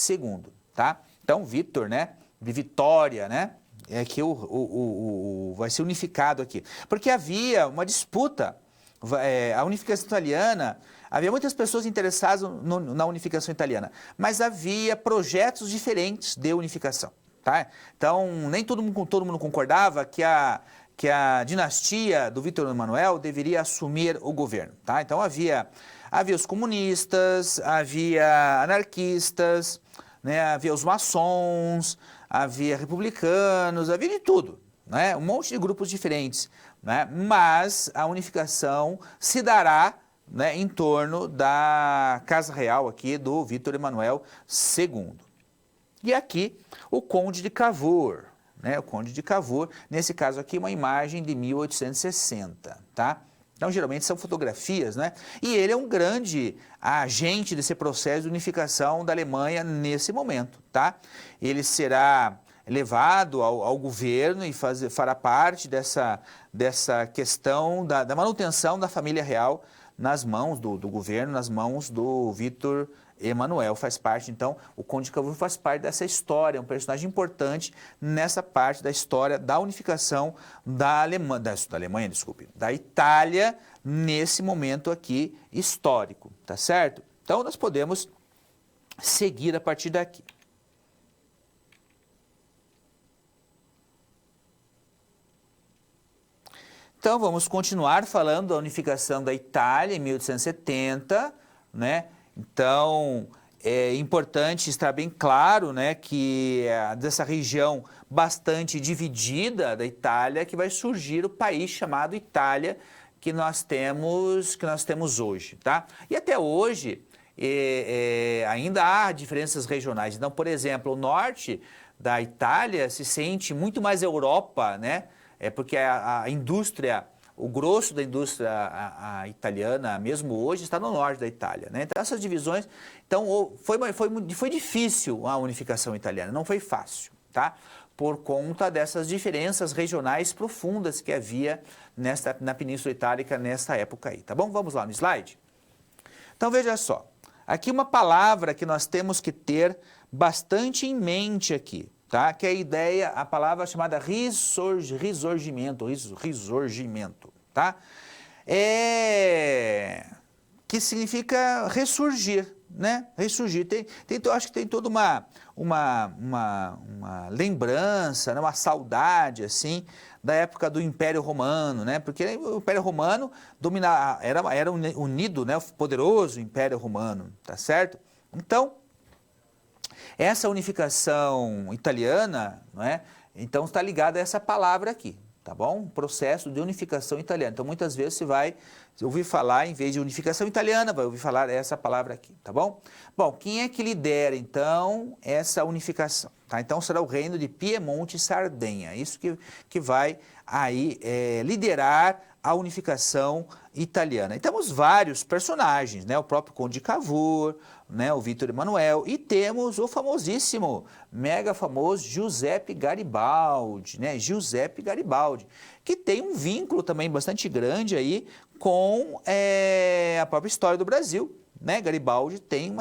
II, tá? Então Victor, né? De Vitória, né? É que vai ser unificado aqui. Porque havia uma disputa, a unificação italiana, havia muitas pessoas interessadas na unificação italiana, mas havia projetos diferentes de unificação, tá? Então, nem todo mundo concordava que a dinastia do Victor Emanuel deveria assumir o governo, tá? Então, havia os comunistas, havia anarquistas, né? Havia os maçons, havia republicanos, havia de tudo, né? Um monte de grupos diferentes, né? Mas a unificação se dará, né, em torno da Casa Real aqui do Victor Emanuel II. E aqui o Conde de Cavour, né? O Conde de Cavour, nesse caso aqui uma imagem de 1860, tá? Então, geralmente são fotografias, né? E ele é um grande agente desse processo de unificação da Alemanha nesse momento, tá? Ele será levado ao governo e fará parte dessa questão da manutenção da família real nas mãos do governo, nas mãos do Victor Emanuel. Faz parte, então, o Conde de Cavour faz parte dessa história, um personagem importante nessa parte da história da unificação da Itália, nesse momento aqui histórico, tá certo? Então, nós podemos seguir a partir daqui. Então, vamos continuar falando da unificação da Itália em 1870, né? Então, é importante estar bem claro, né, que dessa região bastante dividida da Itália que vai surgir o país chamado Itália que nós temos hoje, tá? E até hoje ainda há diferenças regionais. Então, por exemplo, o norte da Itália se sente muito mais Europa, né? Porque a indústria, o grosso da indústria italiana, mesmo hoje, está no norte da Itália, né? Então, essas divisões... Então, foi difícil a unificação italiana, não foi fácil, tá? Por conta dessas diferenças regionais profundas que havia na Península Itálica nessa época aí, tá bom? Vamos lá no slide? Então, veja só. Aqui uma palavra que nós temos que ter bastante em mente aqui, tá? Que é a ideia, a palavra chamada ressurgimento, tá? Que significa ressurgir, né? Ressurgir. Eu acho que tem toda uma lembrança, né? Uma saudade, assim, da época do Império Romano, né? Porque o Império Romano era unido, né? O poderoso Império Romano, tá certo? Então, essa unificação italiana, não é? Então está ligada a essa palavra aqui, tá bom? Processo de unificação italiana. Então muitas vezes você vai ouvir falar, em vez de unificação italiana, vai ouvir falar essa palavra aqui, tá bom? Bom, quem é que lidera então essa unificação? Tá? Então será o reino de Piemonte e Sardenha, isso que vai aí liderar a unificação italiana. E temos vários personagens, né? O próprio Conde de Cavour, né? O Vítor Emanuel, e temos o famosíssimo, mega famoso Giuseppe Garibaldi, né? Giuseppe Garibaldi, que tem um vínculo também bastante grande aí com a própria história do Brasil, né? Garibaldi tem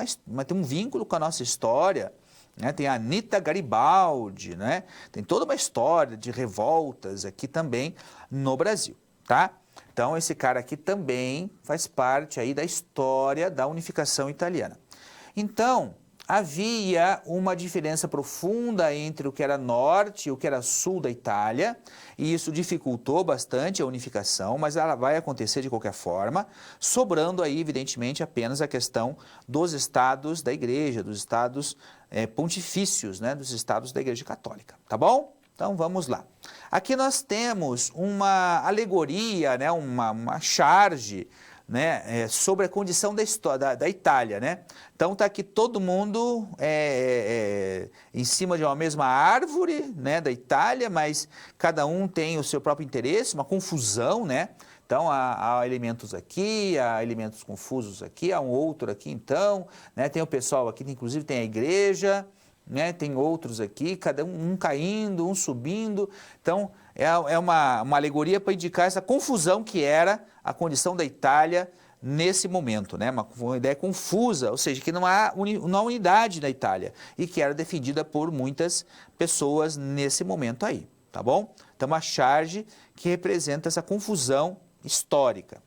um vínculo com a nossa história, né? Tem a Anita Garibaldi, né? Tem toda uma história de revoltas aqui também no Brasil, tá? Então esse cara aqui também faz parte aí da história da unificação italiana. Então, havia uma diferença profunda entre o que era norte e o que era sul da Itália, e isso dificultou bastante a unificação, mas ela vai acontecer de qualquer forma, sobrando aí, evidentemente, apenas a questão dos estados da igreja, dos estados pontifícios, né, dos estados da igreja católica, tá bom? Então vamos lá. Aqui nós temos uma alegoria, né, uma charge, né, sobre a condição da história da Itália, né? Então está aqui todo mundo em cima de uma mesma árvore, né, da Itália, mas cada um tem o seu próprio interesse, uma confusão, né? Então há elementos aqui, há elementos confusos aqui, há um outro aqui então, né? Tem o pessoal aqui, inclusive tem a igreja, né? Tem outros aqui, cada um caindo, um subindo. Então é uma alegoria para indicar essa confusão que era a condição da Itália nesse momento, né? Uma ideia confusa, ou seja, que não há unidade na Itália e que era defendida por muitas pessoas nesse momento aí, tá bom? Então uma charge que representa essa confusão histórica.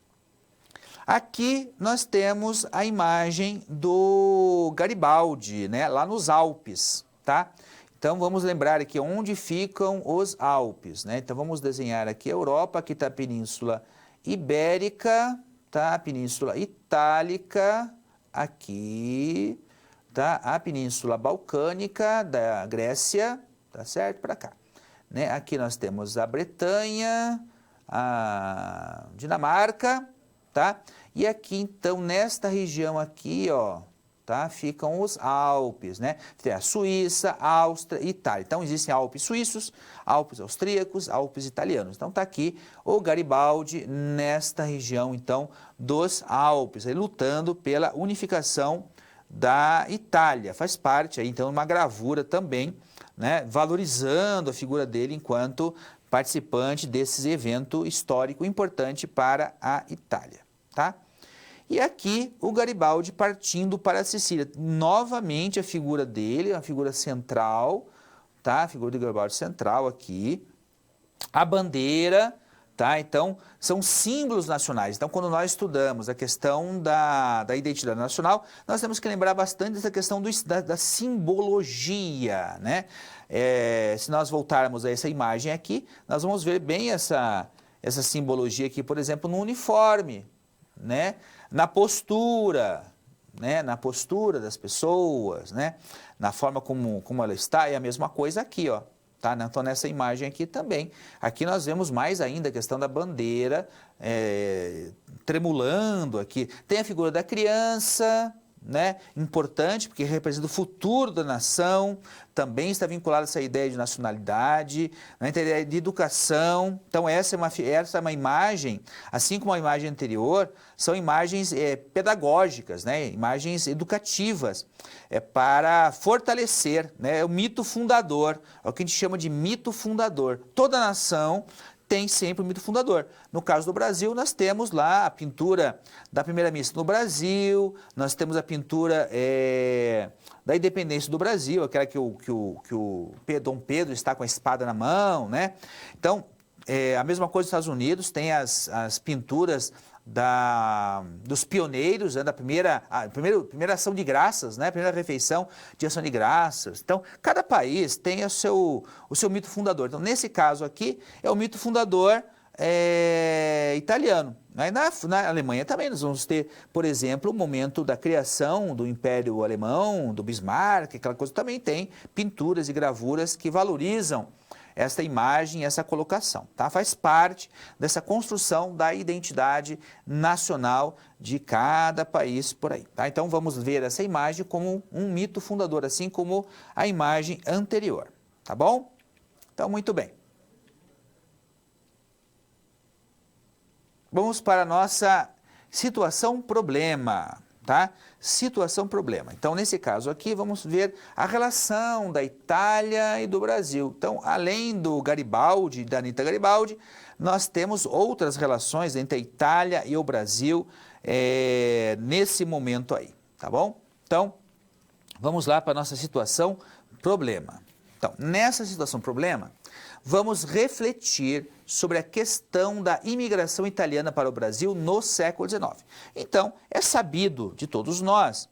Aqui nós temos a imagem do Garibaldi, né? Lá nos Alpes, tá? Então vamos lembrar aqui onde ficam os Alpes, né? Então vamos desenhar aqui a Europa, aqui está a Península Ibérica, tá? A Península Itálica, aqui, tá? A Península Balcânica da Grécia, tá certo? Para cá, né? Aqui nós temos a Bretanha, a Dinamarca, tá? E aqui então nesta região aqui, ó, tá? Ficam os Alpes, né? Tem a Suíça, Áustria e Itália. Então existem Alpes suíços, Alpes austríacos, Alpes italianos. Então tá aqui o Garibaldi nesta região então dos Alpes, aí, lutando pela unificação da Itália. Faz parte aí então de uma gravura também, né? Valorizando a figura dele enquanto participante desse evento histórico importante para a Itália, tá? E aqui o Garibaldi partindo para a Sicília. Novamente a figura dele, a figura central, tá? A figura do Garibaldi central aqui. A bandeira, tá? Então, são símbolos nacionais. Então, quando nós estudamos a questão da identidade nacional, nós temos que lembrar bastante dessa questão da simbologia, né? Se nós voltarmos a essa imagem aqui, nós vamos ver bem essa simbologia aqui, por exemplo, no uniforme, né? Na postura, né? Na postura das pessoas, né? Na forma como ela está, é a mesma coisa aqui, ó. Tá? Então, nessa imagem aqui também. Aqui nós vemos mais ainda a questão da bandeira tremulando aqui. Tem a figura da criança, né? Importante, porque representa o futuro da nação, também está vinculada a essa ideia de nacionalidade, né? A ideia de educação. Então essa é uma imagem, assim como a imagem anterior, são imagens pedagógicas, né? Imagens educativas, para fortalecer, né? O mito fundador, é o que a gente chama de mito fundador. Toda nação tem sempre o mito fundador. No caso do Brasil, nós temos lá a pintura da primeira missa no Brasil, nós temos a pintura da independência do Brasil, aquela que o Dom Pedro está com a espada na mão, né? Então, a mesma coisa nos Estados Unidos, tem as pinturas dos pioneiros, né, da primeira ação de graças, né, primeira refeição de ação de graças. Então, cada país tem o seu mito fundador. Então, nesse caso aqui, é o mito fundador italiano. Né? Na Alemanha também nós vamos ter, por exemplo, o momento da criação do Império Alemão, do Bismarck, aquela coisa, também tem pinturas e gravuras que valorizam essa imagem, essa colocação, tá? Faz parte dessa construção da identidade nacional de cada país por aí, tá? Então vamos ver essa imagem como um mito fundador, assim como a imagem anterior, tá bom? Então, muito bem. Vamos para a nossa situação problema, tá? Situação problema. Então, nesse caso aqui, vamos ver a relação da Itália e do Brasil. Então, além do Garibaldi, da Anita Garibaldi, nós temos outras relações entre a Itália e o Brasil nesse momento aí, tá bom? Então, vamos lá para a nossa situação problema. Então, nessa situação problema, vamos refletir sobre a questão da imigração italiana para o Brasil no século XIX. Então, é sabido de todos nós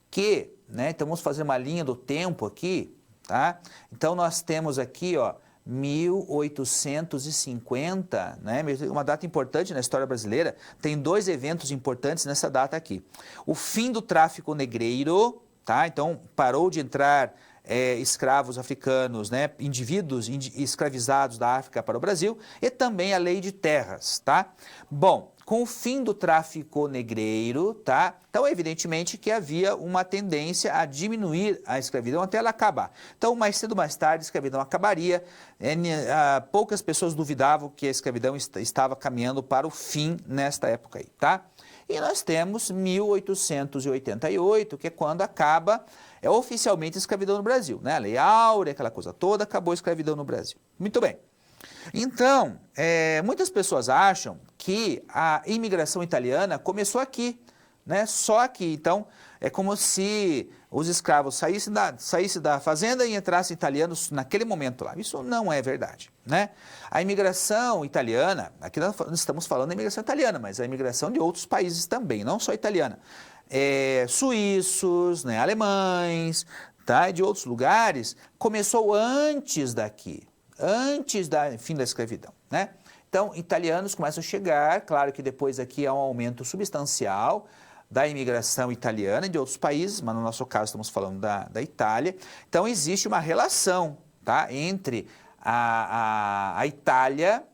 que, né, então vamos fazer uma linha do tempo aqui, tá? Então, nós temos aqui, ó, 1850, né, uma data importante na história brasileira, tem dois eventos importantes nessa data aqui. O fim do tráfico negreiro, tá? Então, parou de entrar escravos africanos, né, indivíduos escravizados da África para o Brasil, e também a lei de terras, tá? Bom, com o fim do tráfico negreiro, tá? Então, evidentemente que havia uma tendência a diminuir a escravidão até ela acabar. Então, mais cedo ou mais tarde, a escravidão acabaria. Poucas pessoas duvidavam que a escravidão estava caminhando para o fim nesta época aí, tá? E nós temos 1888, que é quando acaba oficialmente a escravidão no Brasil, né? A Lei Áurea, aquela coisa toda, acabou a escravidão no Brasil. Muito bem. Então, muitas pessoas acham que a imigração italiana começou aqui, né? Só aqui. Então, é como se os escravos saíssem da fazenda e entrassem italianos naquele momento lá. Isso não é verdade, né? A imigração italiana, aqui nós estamos falando da imigração italiana, mas a imigração de outros países também, não só italiana. Suíços, né, alemães, tá, de outros lugares, começou antes daqui, antes do fim da escravidão, né? Então, italianos começam a chegar, claro que depois aqui há um aumento substancial da imigração italiana e de outros países, mas no nosso caso estamos falando da Itália. Então, existe uma relação, tá, entre a Itália,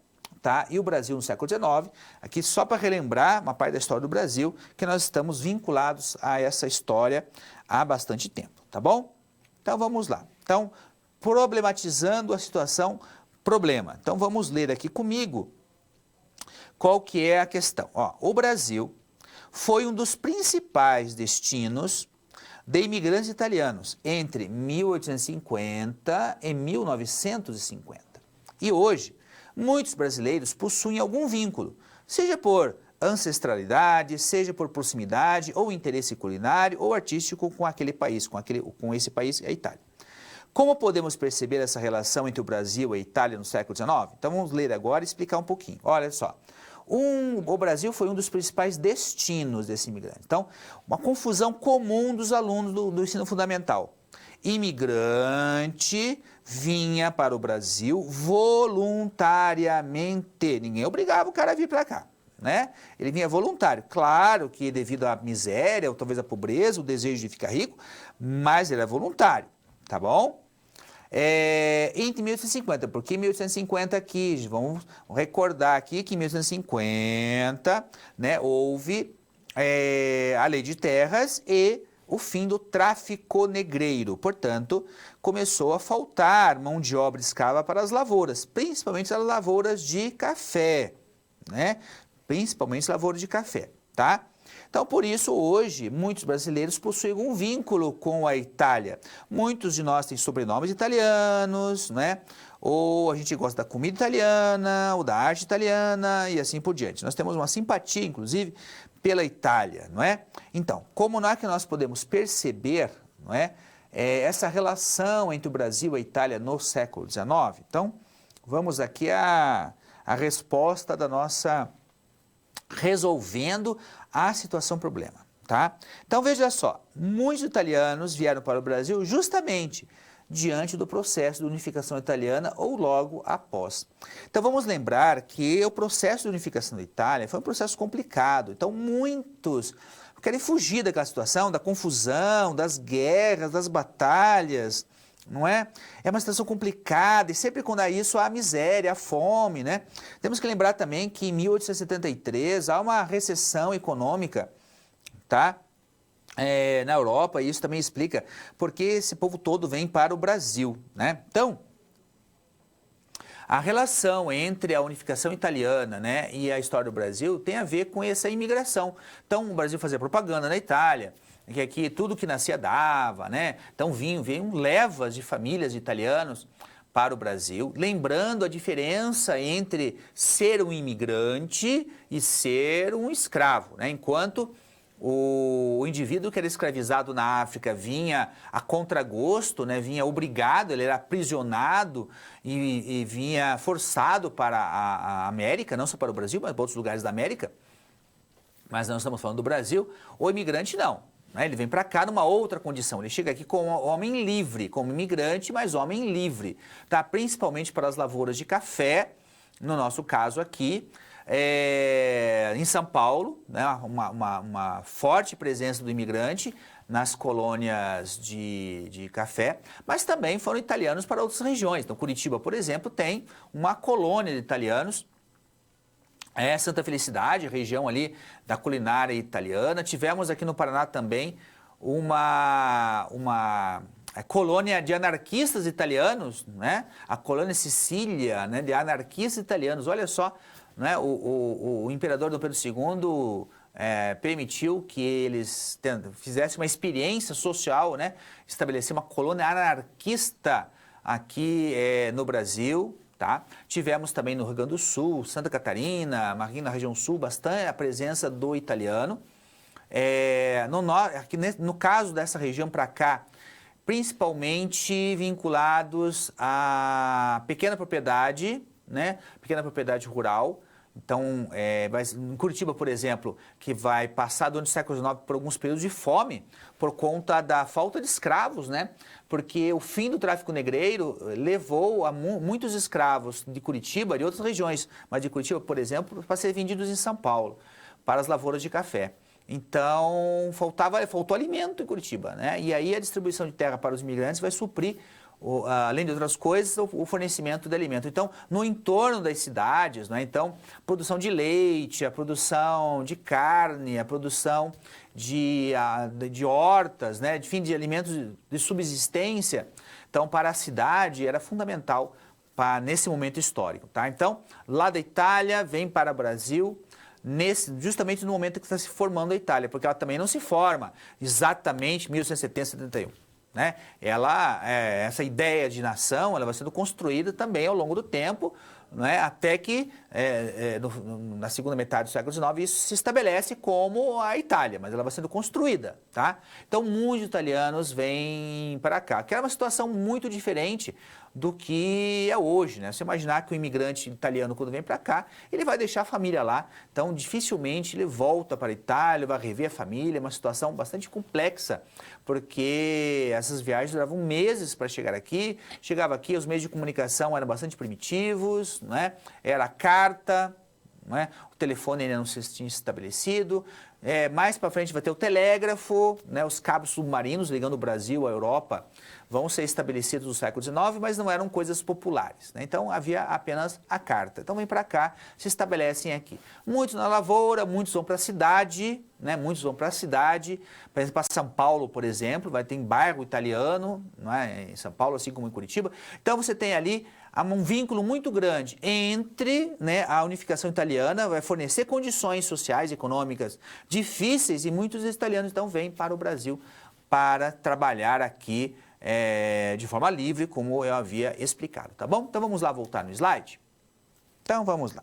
tá, e o Brasil no século XIX. Aqui só para relembrar uma parte da história do Brasil, que nós estamos vinculados a essa história há bastante tempo, tá bom? Então, vamos lá. Então, problematizando a situação problema. Então, vamos ler aqui comigo qual que é a questão. Ó, o Brasil foi um dos principais destinos de imigrantes italianos entre 1850 e 1950. E hoje, muitos brasileiros possuem algum vínculo, seja por ancestralidade, seja por proximidade ou interesse culinário ou artístico com aquele país, com esse país, a Itália. Como podemos perceber essa relação entre o Brasil e a Itália no século XIX? Então vamos ler agora e explicar um pouquinho. Olha só. O Brasil foi um dos principais destinos desse imigrante. Então, uma confusão comum dos alunos do ensino fundamental. Imigrante vinha para o Brasil voluntariamente. Ninguém obrigava o cara a vir para cá, né? Ele vinha voluntário. Claro que devido à miséria, ou talvez à pobreza, o desejo de ficar rico, mas ele era voluntário, tá bom? Entre 1850, porque em 1850 aqui, vamos recordar aqui que em 1850, né, houve a lei de terras e o fim do tráfico negreiro. Portanto, começou a faltar mão de obra escrava para as lavouras, principalmente as lavouras de café, né? Principalmente lavouras de café, tá? Então, por isso, hoje, muitos brasileiros possuem um vínculo com a Itália. Muitos de nós têm sobrenomes italianos, né? ou a gente gosta da comida italiana, ou da arte italiana e assim por diante. Nós temos uma simpatia, inclusive, pela Itália, não é? Então, como é que nós podemos perceber, não é, essa relação entre o Brasil e a Itália no século XIX? Então, vamos aqui a resposta da nossa resolvendo a situação-problema, tá? Então, veja só, muitos italianos vieram para o Brasil justamente diante do processo de unificação italiana ou logo após. Então vamos lembrar que o processo de unificação da Itália foi um processo complicado, então muitos querem fugir daquela situação, da confusão, das guerras, das batalhas, não é? É uma situação complicada e sempre quando há isso há a miséria, a fome, né? Temos que lembrar também que em 1873 há uma recessão econômica, tá? Na Europa, e isso também explica porque esse povo todo vem para o Brasil, né? Então, a relação entre a unificação italiana, né, e a história do Brasil tem a ver com essa imigração. Então, o Brasil fazia propaganda na Itália, que aqui tudo que nascia dava, né? Então, vinham levas de famílias de italianos para o Brasil, lembrando a diferença entre ser um imigrante e ser um escravo, né? Enquanto o indivíduo que era escravizado na África vinha a contragosto, né, vinha obrigado, ele era aprisionado e vinha forçado para a América, não só para o Brasil, mas para outros lugares da América. Mas não estamos falando do Brasil. O imigrante não, né, ele vem para cá numa outra condição. Ele chega aqui como homem livre, como imigrante, mas homem livre, tá? Principalmente para as lavouras de café, no nosso caso aqui. Em São Paulo, né, uma forte presença do imigrante nas colônias de café, mas também foram italianos para outras regiões. Então, Curitiba, por exemplo, tem uma colônia de italianos, Santa Felicidade, região ali da culinária italiana. Tivemos aqui no Paraná também uma colônia de anarquistas italianos, né? A colônia Sicília, né, de anarquistas italianos. Olha só, né, o imperador Dom Pedro II permitiu que eles fizessem uma experiência social, né, estabelecer uma colônia anarquista aqui no Brasil. Tá? Tivemos também no Rio Grande do Sul, Santa Catarina, aqui na região sul, bastante a presença do italiano. Aqui no caso dessa região para cá, principalmente vinculados à pequena propriedade, né? Pequena propriedade rural. Então, em Curitiba, por exemplo, que vai passar durante o século XIX por alguns períodos de fome por conta da falta de escravos, né? Porque o fim do tráfico negreiro levou a muitos escravos de Curitiba, de outras regiões, mas de Curitiba, por exemplo, para serem vendidos em São Paulo, para as lavouras de café. Então, faltou alimento em Curitiba, né? E aí a distribuição de terra para os imigrantes vai suprir, além de outras coisas, o fornecimento de alimento. Então, no entorno das cidades, né? Então, produção de leite, a produção de carne, a produção de hortas, né? De alimentos de subsistência. Então, para a cidade era fundamental nesse momento histórico, tá? Então, lá da Itália, vem para o Brasil, justamente no momento que está se formando a Itália, porque ela também não se forma exatamente em 1870, 71. Né? Essa ideia de nação ela vai sendo construída também ao longo do tempo, né? Até que na segunda metade do século XIX isso se estabelece como a Itália, mas ela vai sendo construída. Tá? Então muitos italianos vêm para cá, que era uma situação muito diferente do que é hoje, né? Você imaginar que o imigrante italiano, quando vem para cá, ele vai deixar a família lá, então dificilmente ele volta para a Itália, vai rever a família, é uma situação bastante complexa, porque essas viagens duravam meses para chegar aqui, chegava aqui, os meios de comunicação eram bastante primitivos, né? Era a carta, né? O telefone ainda não se tinha estabelecido, mais para frente vai ter o telégrafo, né? Os cabos submarinos ligando o Brasil à Europa vão ser estabelecidos no século XIX, mas não eram coisas populares, né? Então havia apenas a carta. Então vem para cá, se estabelecem aqui. Muitos na lavoura, muitos vão para a cidade, né? Muitos vão para a cidade, para São Paulo, por exemplo, vai ter bairro italiano, não é? Em São Paulo, assim como em Curitiba. Então você tem ali um vínculo muito grande entre, né, a unificação italiana, vai fornecer condições sociais e econômicas difíceis e muitos italianos então vêm para o Brasil para trabalhar aqui de forma livre, como eu havia explicado, tá bom? Então vamos lá voltar no slide? Então vamos lá.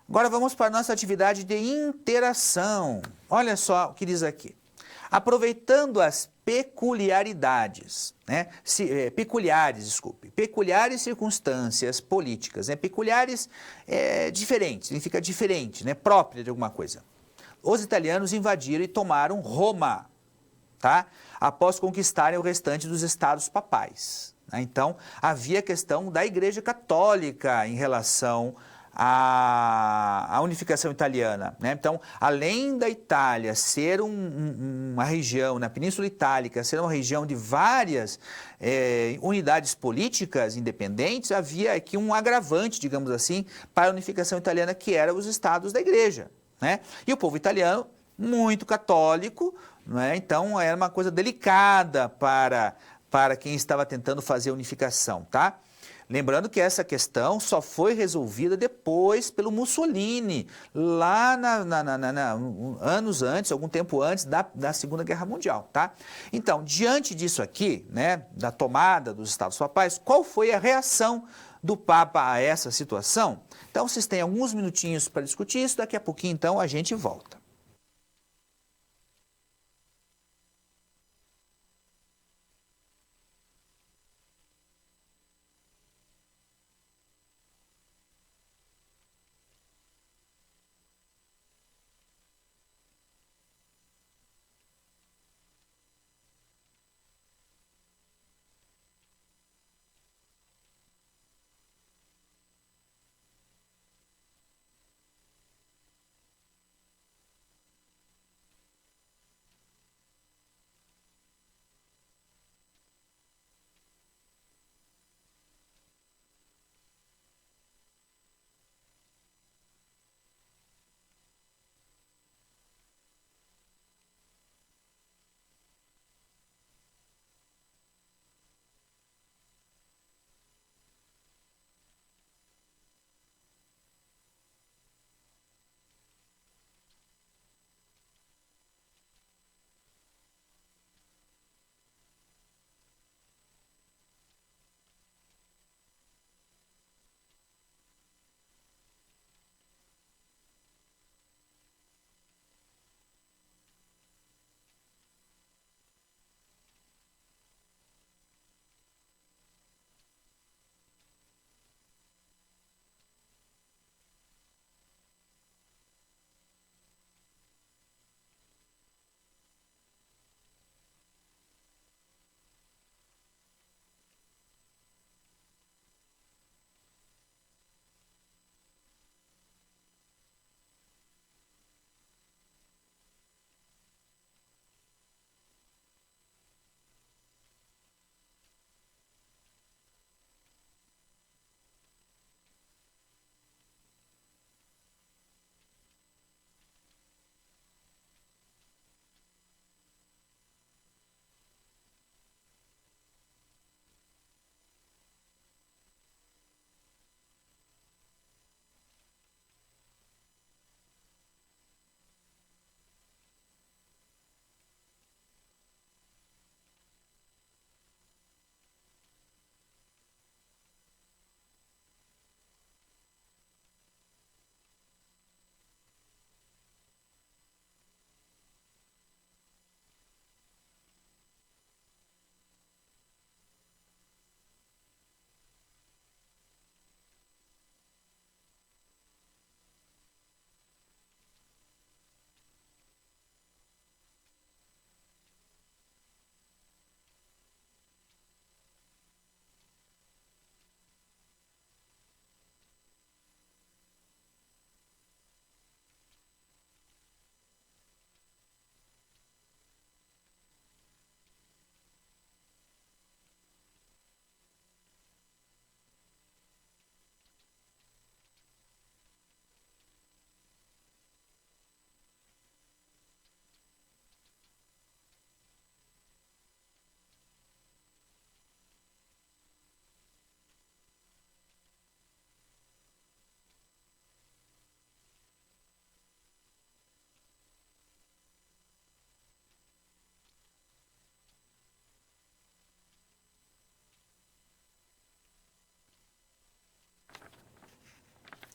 Agora vamos para a nossa atividade de interação. Olha só o que diz aqui. Aproveitando as peculiaridades, peculiares circunstâncias políticas, peculiares diferentes, significa diferente, própria de alguma coisa. Os italianos invadiram e tomaram Roma, tá? Após conquistarem o restante dos estados papais. Então, havia a questão da Igreja Católica em relação à unificação italiana. Então, além da Itália ser uma região, na Península Itálica, ser uma região de várias unidades políticas independentes, havia aqui um agravante, digamos assim, para a unificação italiana, que eram os estados da Igreja. E o povo italiano, muito católico, então era uma coisa delicada para quem estava tentando fazer a unificação, tá? Lembrando que essa questão só foi resolvida depois pelo Mussolini, lá anos antes, algum tempo antes da Segunda Guerra Mundial, tá? Então, diante disso aqui, da tomada dos Estados Papais, qual foi a reação do Papa a essa situação? Então, vocês têm alguns minutinhos para discutir isso, daqui a pouquinho, então, a gente volta.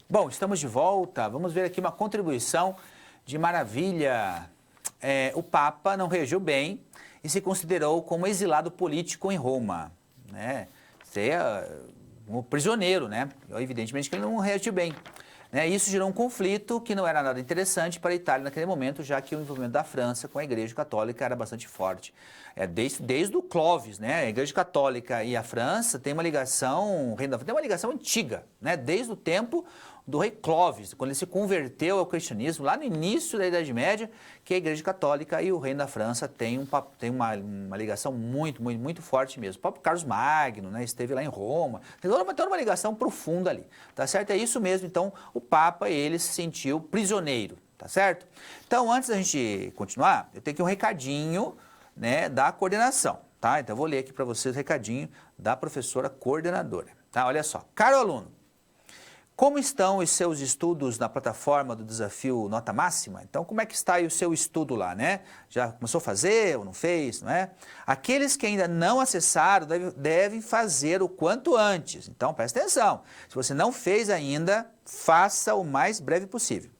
Bom, estamos de volta. Vamos ver aqui uma contribuição de maravilha. O Papa não reagiu bem e se considerou como exilado político em Roma, né? Um prisioneiro, né? Evidentemente que ele não reagiu bem. Né? Isso gerou um conflito que não era nada interessante para a Itália naquele momento, já que o envolvimento da França com a Igreja Católica era bastante forte. Desde o Clovis, né? A Igreja Católica e a França têm uma ligação, tem uma ligação antiga, né? Desde o tempo do rei Clovis, quando ele se converteu ao cristianismo, lá no início da Idade Média, que a Igreja Católica e o reino da França têm uma ligação muito forte mesmo. O próprio Carlos Magno, né, esteve lá em Roma, tem toda uma ligação profunda ali, tá certo? É isso mesmo, então o Papa, ele se sentiu prisioneiro, tá certo? Então, antes da gente continuar, eu tenho aqui um recadinho, né, da coordenação, tá? Então, eu vou ler aqui para vocês o recadinho da professora coordenadora, tá? Olha só, caro aluno, como estão os seus estudos na plataforma do Desafio Nota Máxima? Então, como é que está aí o seu estudo lá, né? Já começou a fazer ou não fez, não é? Aqueles que ainda não acessaram devem fazer o quanto antes. Então, presta atenção. Se você não fez ainda, faça o mais breve possível.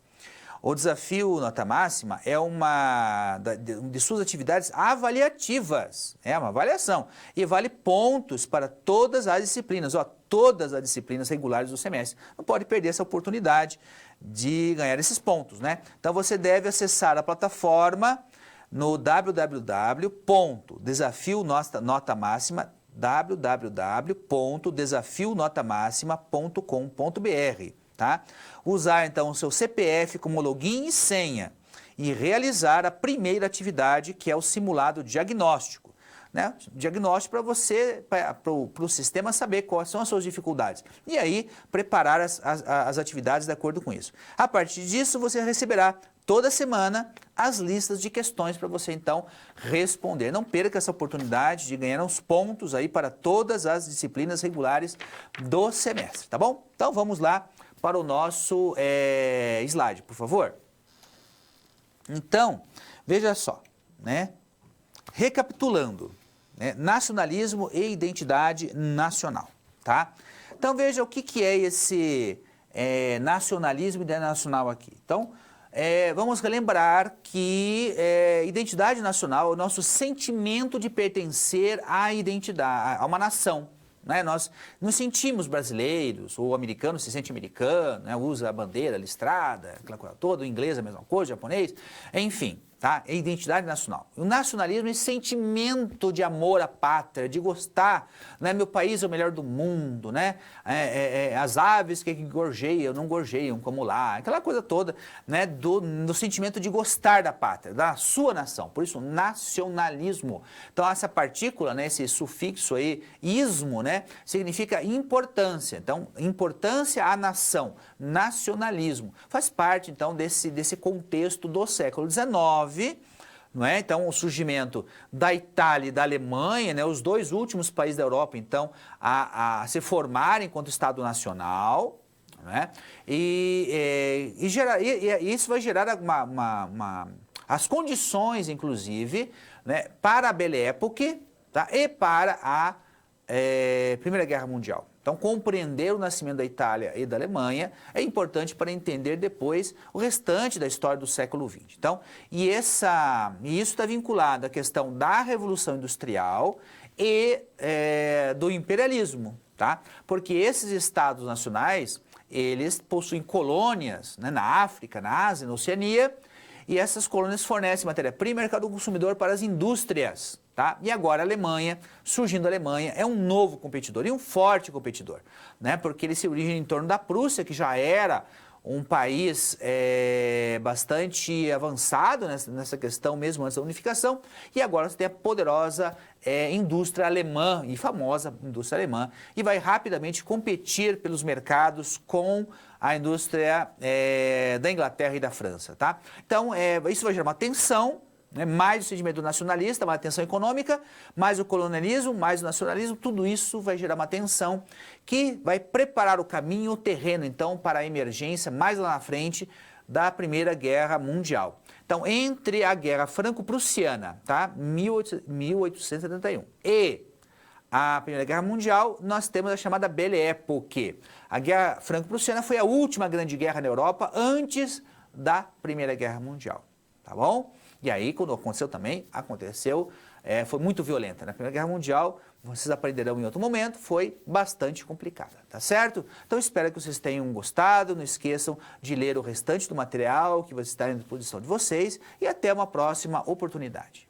O Desafio Nota Máxima é uma de suas atividades avaliativas, é uma avaliação, e vale pontos para todas as disciplinas, todas as disciplinas regulares do semestre. Não pode perder essa oportunidade de ganhar esses pontos, né? Então você deve acessar a plataforma no www.desafionotamáxima, www.desafionotamáxima.com.br. Tá? Usar então o seu CPF como login e senha e realizar a primeira atividade, que é o simulado diagnóstico. Né? Diagnóstico para você, para o sistema saber quais são as suas dificuldades. E aí preparar as atividades de acordo com isso. A partir disso você receberá toda semana as listas de questões para você então responder. Não perca essa oportunidade de ganhar uns pontos aí para todas as disciplinas regulares do semestre, tá bom? Então vamos lá para o nosso slide, por favor. Então, veja só, né? Recapitulando, né? Nacionalismo e identidade nacional, tá? Então, veja o que é esse nacionalismo e identidade nacional aqui. Então, vamos relembrar que identidade nacional é o nosso sentimento de pertencer à identidade, a uma nação. Né? Nós nos sentimos brasileiros, o americano se sente americano, né? Usa a bandeira listrada, aquela coisa toda, o inglês é a mesma coisa, o japonês, enfim, tá? É identidade nacional. O nacionalismo é esse sentimento de amor à pátria, de gostar, né? Meu país é o melhor do mundo, né? As aves que gorjeiam, não gorjeiam como lá, aquela coisa toda, né? Do sentimento de gostar da pátria, da sua nação, por isso nacionalismo. Então essa partícula, né? Esse sufixo aí, ismo, né? Significa importância. Então, importância à nação, nacionalismo. Faz parte, então, desse contexto do século XIX, não é? Então, o surgimento da Itália e da Alemanha, né? Os dois últimos países da Europa, então, a se formarem enquanto Estado Nacional, né? E isso vai gerar as condições, inclusive, né? Para a Belle Époque, tá? E para a Primeira Guerra Mundial. Então, compreender o nascimento da Itália e da Alemanha é importante para entender depois o restante da história do século XX. Então, e isso está vinculado à questão da Revolução Industrial e do imperialismo, tá? Porque esses estados nacionais, eles possuem colônias, né, na África, na Ásia, na Oceania, e essas colônias fornecem matéria-prima e mercado consumidor para as indústrias. Tá? E agora a Alemanha, surgindo a Alemanha, é um novo competidor e um forte competidor, né? Porque ele se origina em torno da Prússia, que já era um país bastante avançado nessa questão mesmo antes da unificação, e agora você tem a poderosa indústria alemã e famosa indústria alemã, e vai rapidamente competir pelos mercados com a indústria da Inglaterra e da França. Tá? Então, isso vai gerar uma tensão, né? Mais o sentimento nacionalista, mais a tensão econômica, mais o colonialismo, mais o nacionalismo, tudo isso vai gerar uma tensão que vai preparar o caminho, o terreno, então, para a emergência, mais lá na frente, da Primeira Guerra Mundial. Então, entre a Guerra Franco-Prussiana, tá? 1871, e a Primeira Guerra Mundial, nós temos a chamada Belle Époque. A Guerra Franco-Prussiana foi a última grande guerra na Europa antes da Primeira Guerra Mundial, tá bom? E aí, quando aconteceu também, foi muito violenta. Na Primeira Guerra Mundial, vocês aprenderão em outro momento, foi bastante complicada, tá certo? Então, espero que vocês tenham gostado, não esqueçam de ler o restante do material que vai estar à disposição de vocês e até uma próxima oportunidade.